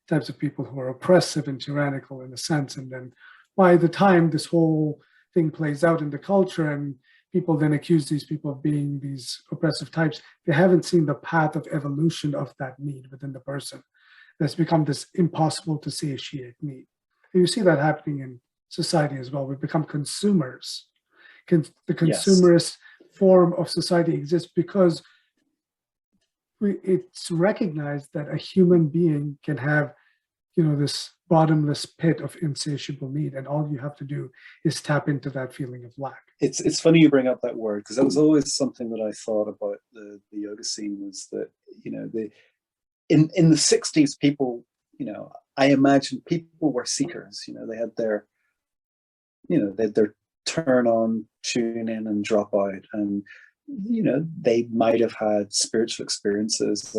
types of people who are oppressive and tyrannical in a sense. And then by the time this whole thing plays out in the culture and people then accuse these people of being these oppressive types, they haven't seen the path of evolution of that need within the person. That's become this impossible to satiate need. And you see that happening in society as well. We've become consumers. The consumerist form of society exists because it's recognized that a human being can have, you know, this bottomless pit of insatiable need, and all you have to do is tap into that feeling of lack. It's funny you bring up that word, because that was always something that I thought about the yoga scene, was that, you know, in the 60s, people, you know, I imagine people were seekers. You know, they had their, you know, their turn on, tune in and drop out, and, you know, they might have had spiritual experiences.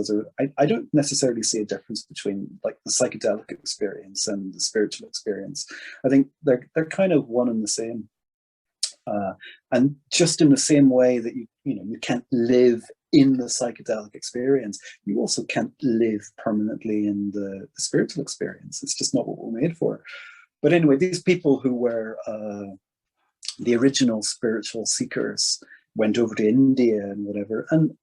I don't necessarily see a difference between like the psychedelic experience and the spiritual experience. I think they're kind of one and the same. And just in the same way that you can't live in the psychedelic experience, you also can't live permanently in the spiritual experience. It's just not what we're made for. But anyway, these people who were the original spiritual seekers went over to India and whatever, and,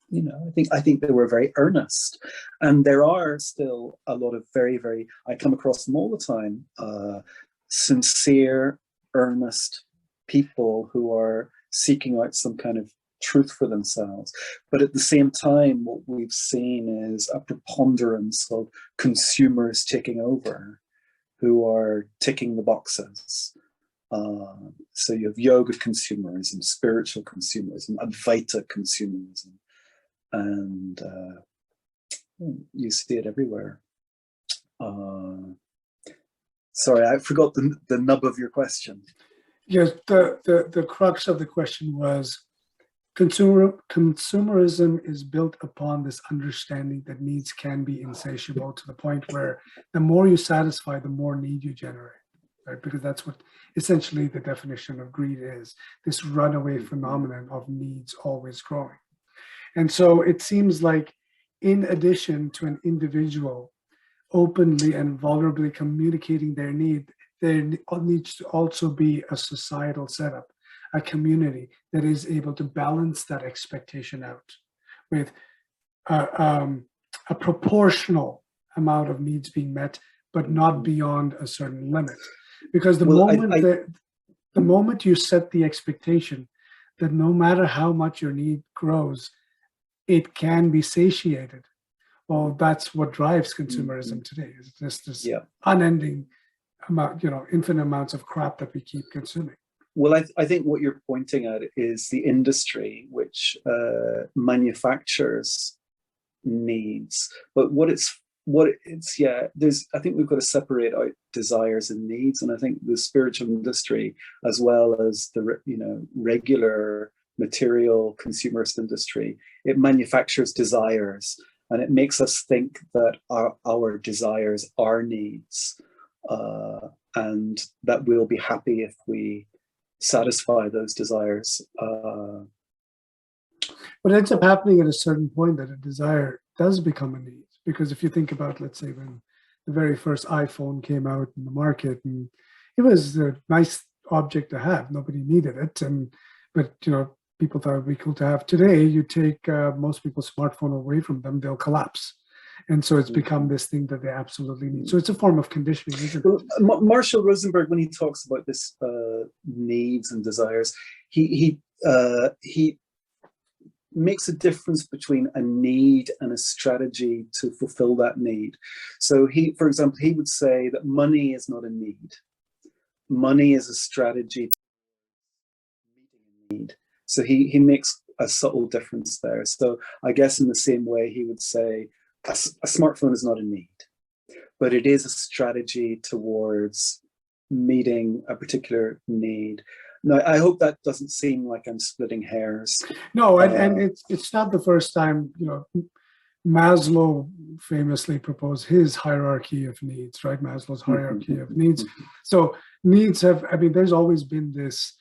you know, I think they were very earnest. And there are still a lot of very, very, I come across them all the time, sincere, earnest people who are seeking out some kind of truth for themselves. But at the same time, what we've seen is a preponderance of consumers taking over, who are ticking the boxes. So you have yoga consumerism, spiritual consumerism, Advaita consumerism, and you see it everywhere. Sorry, I forgot the nub of your question. Yes, the crux of the question was consumerism is built upon this understanding that needs can be insatiable, to the point where the more you satisfy, the more need you generate. Right? Because that's what essentially the definition of greed is, this runaway phenomenon of needs always growing. And so it seems like, in addition to an individual openly and vulnerably communicating their need, there needs to also be a societal setup, a community that is able to balance that expectation out with a proportional amount of needs being met, but not beyond a certain limit. Because the moment you set the expectation that no matter how much your need grows, it can be satiated, well, that's what drives consumerism today. It's just this unending amount, you know, infinite amounts of crap that we keep consuming. Well, I think what you're pointing at is the industry which manufactures needs, but I think we've got to separate out desires and needs. And I think the spiritual industry, as well as the, you know, regular material consumerist industry, it manufactures desires, and it makes us think that our desires are needs, and that we'll be happy if we satisfy those desires. What ends up happening at a certain point, that a desire does become a need. Because if you think about, let's say, when the very first iPhone came out in the market, and it was a nice object to have, nobody needed it, and but people thought it would be cool to have. Today, you take most people's smartphone away from them, they'll collapse. And so it's become this thing that they absolutely need. So it's a form of conditioning, isn't it? Well, Marshall Rosenberg, when he talks about this needs and desires, he makes a difference between a need and a strategy to fulfill that need. So for example, he would say that money is not a need. Money is a strategy to meeting a need. So he makes a subtle difference there. So I guess in the same way, he would say a smartphone is not a need, but it is a strategy towards meeting a particular need. Now, I hope that doesn't seem like I'm splitting hairs. No, and it's not the first time, Maslow famously proposed his hierarchy of needs, right? Maslow's hierarchy of needs. So needs there's always been this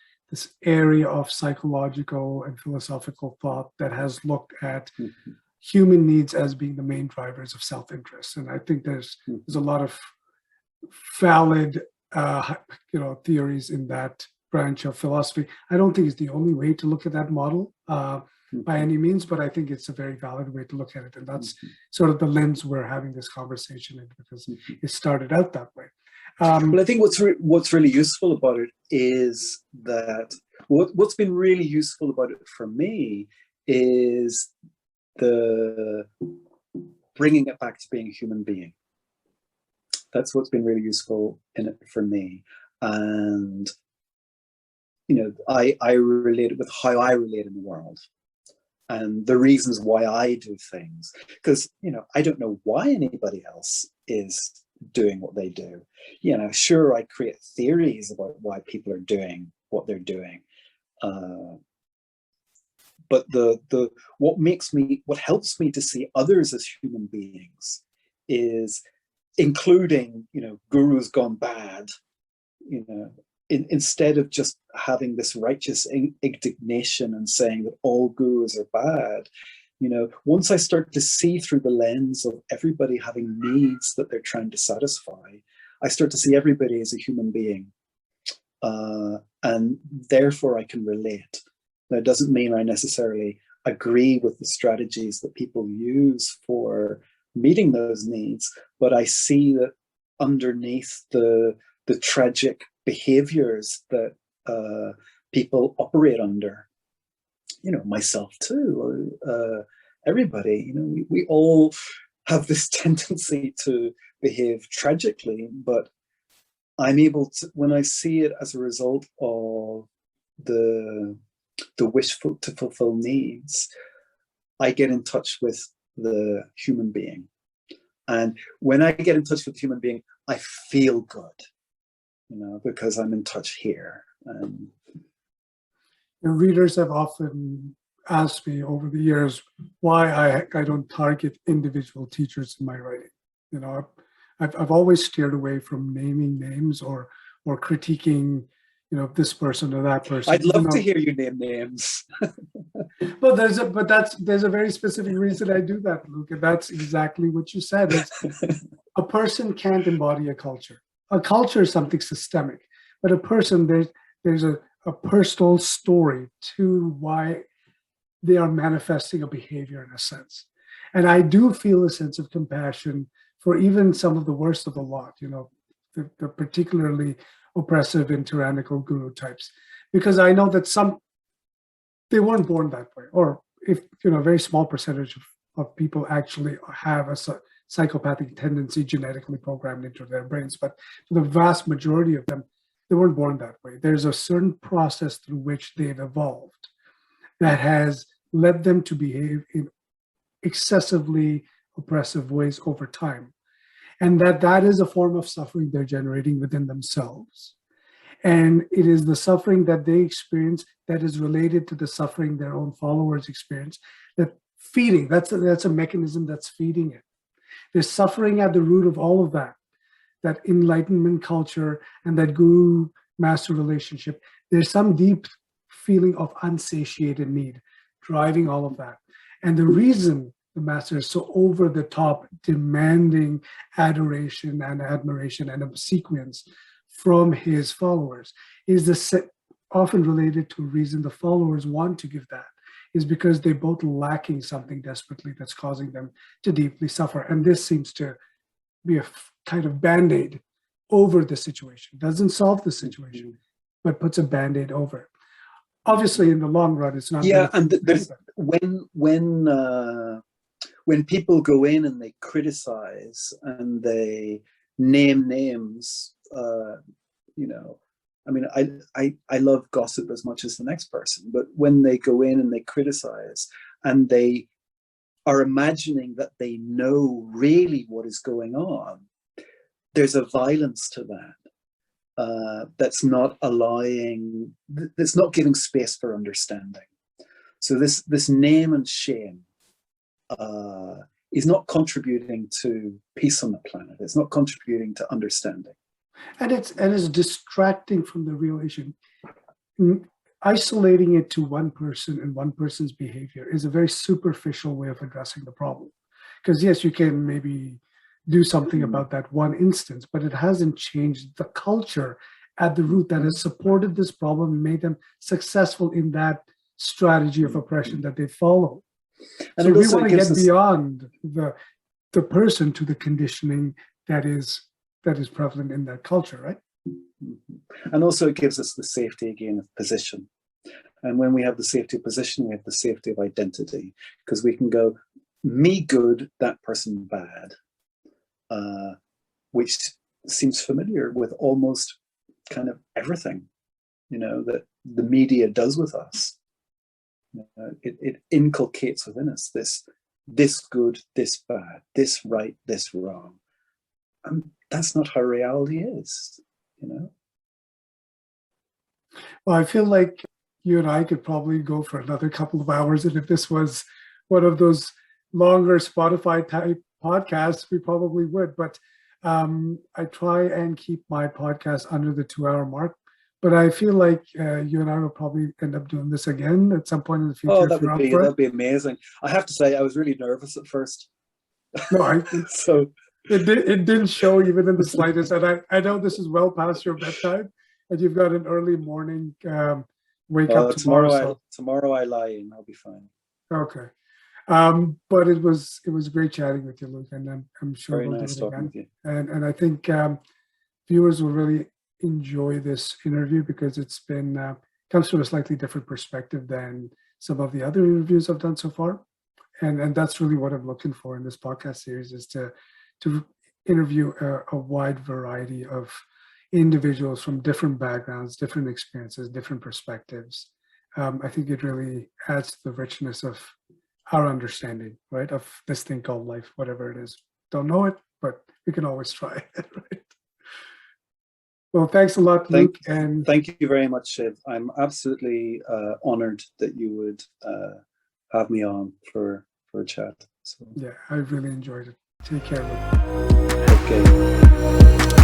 area of psychological and philosophical thought that has looked at human needs as being the main drivers of self-interest. And I think there's a lot of valid, theories in that branch of philosophy. I don't think it's the only way to look at that model by any means, but I think it's a very valid way to look at it. And that's sort of the lens we're having this conversation in, because it started out that way. Well, I think what's really useful about it is that what's been really useful about it for me is the bringing it back to being a human being. That's what's been really useful in it for me. And I relate it with how I relate in the world and the reasons why I do things, because I don't know why anybody else is doing what they do. Sure, I create theories about why people are doing what they're doing, but what helps me to see others as human beings is including gurus gone bad, instead of just having this righteous indignation and saying that all gurus are bad. Once I start to see through the lens of everybody having needs that they're trying to satisfy, I start to see everybody as a human being, and therefore I can relate. That doesn't mean I necessarily agree with the strategies that people use for meeting those needs, but I see that underneath the tragic behaviors that people operate under, myself too, everybody, we all have this tendency to behave tragically, but I'm able to, when I see it as a result of the wish to fulfill needs, I get in touch with the human being. And when I get in touch with the human being, I feel good, because I'm in touch here. Your readers have often asked me over the years why I don't target individual teachers in my writing. I've always steered away from naming names or critiquing, this person or that person. I'd love to hear you name names. Well, there's a very specific reason I do that, Luke, and that's exactly what you said. A person can't embody a culture. A culture is something systemic, but a person, there's a personal story to why they are manifesting a behavior in a sense. And I do feel a sense of compassion for even some of the worst of the lot, the particularly oppressive and tyrannical guru types, because I know that they weren't born that way, or if a very small percentage of people actually have a psychopathic tendency genetically programmed into their brains, but for the vast majority of them, they weren't born that way. There's a certain process through which they've evolved that has led them to behave in excessively oppressive ways over time. And that is a form of suffering they're generating within themselves. And it is the suffering that they experience that is related to the suffering their own followers experience, that feeding, that's a mechanism that's feeding it. There's suffering at the root of all of that enlightenment culture and that guru-master relationship. There's some deep feeling of unsatiated need driving all of that. And the reason the master is so over the top, demanding adoration and admiration and obsequience from his followers is often related to a reason the followers want to give that is because they're both lacking something desperately that's causing them to deeply suffer. And this seems to be a kind of band-aid over the situation. Doesn't solve the situation, but puts a band-aid over it. Obviously, in the long run, it's not. Yeah, and there's when people go in and they criticize and they name names, you know, I mean, I love gossip as much as the next person, but when they go in and they criticize and they are imagining that they know really what is going on, there's a violence to that that's not allowing, that's not giving space for understanding. So this name and shame is not contributing to peace on the planet. It's not contributing to understanding. And it's distracting from the real issue. Isolating it to one person and one person's behavior is a very superficial way of addressing the problem. Because yes, you can maybe do something about that one instance, but it hasn't changed the culture at the root that has supported this problem and made them successful in that strategy of oppression that they follow. And so we want to get beyond the person to the conditioning that is prevalent in that culture, right? And also it gives us the safety again of position. And when we have the safety of position, we have the safety of identity, because we can go, me good, that person bad, which seems familiar with almost kind of everything, you know, that the media does with us. It inculcates within us this good, this bad, this right, this wrong. And that's not how reality is, you know? Well, I feel like you and I could probably go for another couple of hours. And if this was one of those longer Spotify type podcasts, we probably would. But I try and keep my podcast under the 2-hour mark. But I feel like you and I will probably end up doing this again at some point in the future. Oh, that'd be amazing. I have to say, I was really nervous at first. No, so it didn't show even in the slightest. And I know this is well past your bedtime, and you've got an early morning wake up tomorrow. Tomorrow I lie in. I'll be fine. Okay. But it was great chatting with you, Luke, and I'm sure Very we'll nice do it talking again. with you. And I think viewers will really enjoy this interview because it's been comes from a slightly different perspective than some of the other interviews I've done so far. And that's really what I'm looking for in this podcast series, is to interview a wide variety of individuals from different backgrounds, different experiences, different perspectives. I think it really adds to the richness of our understanding, right, of this thing called life, whatever it is. Don't know it, but we can always try it, right? Well, thanks a lot, Luke. And thank you very much, Shiv. I'm absolutely honored that you would have me on for a chat. So yeah, I really enjoyed it. Take care, Luke. Okay.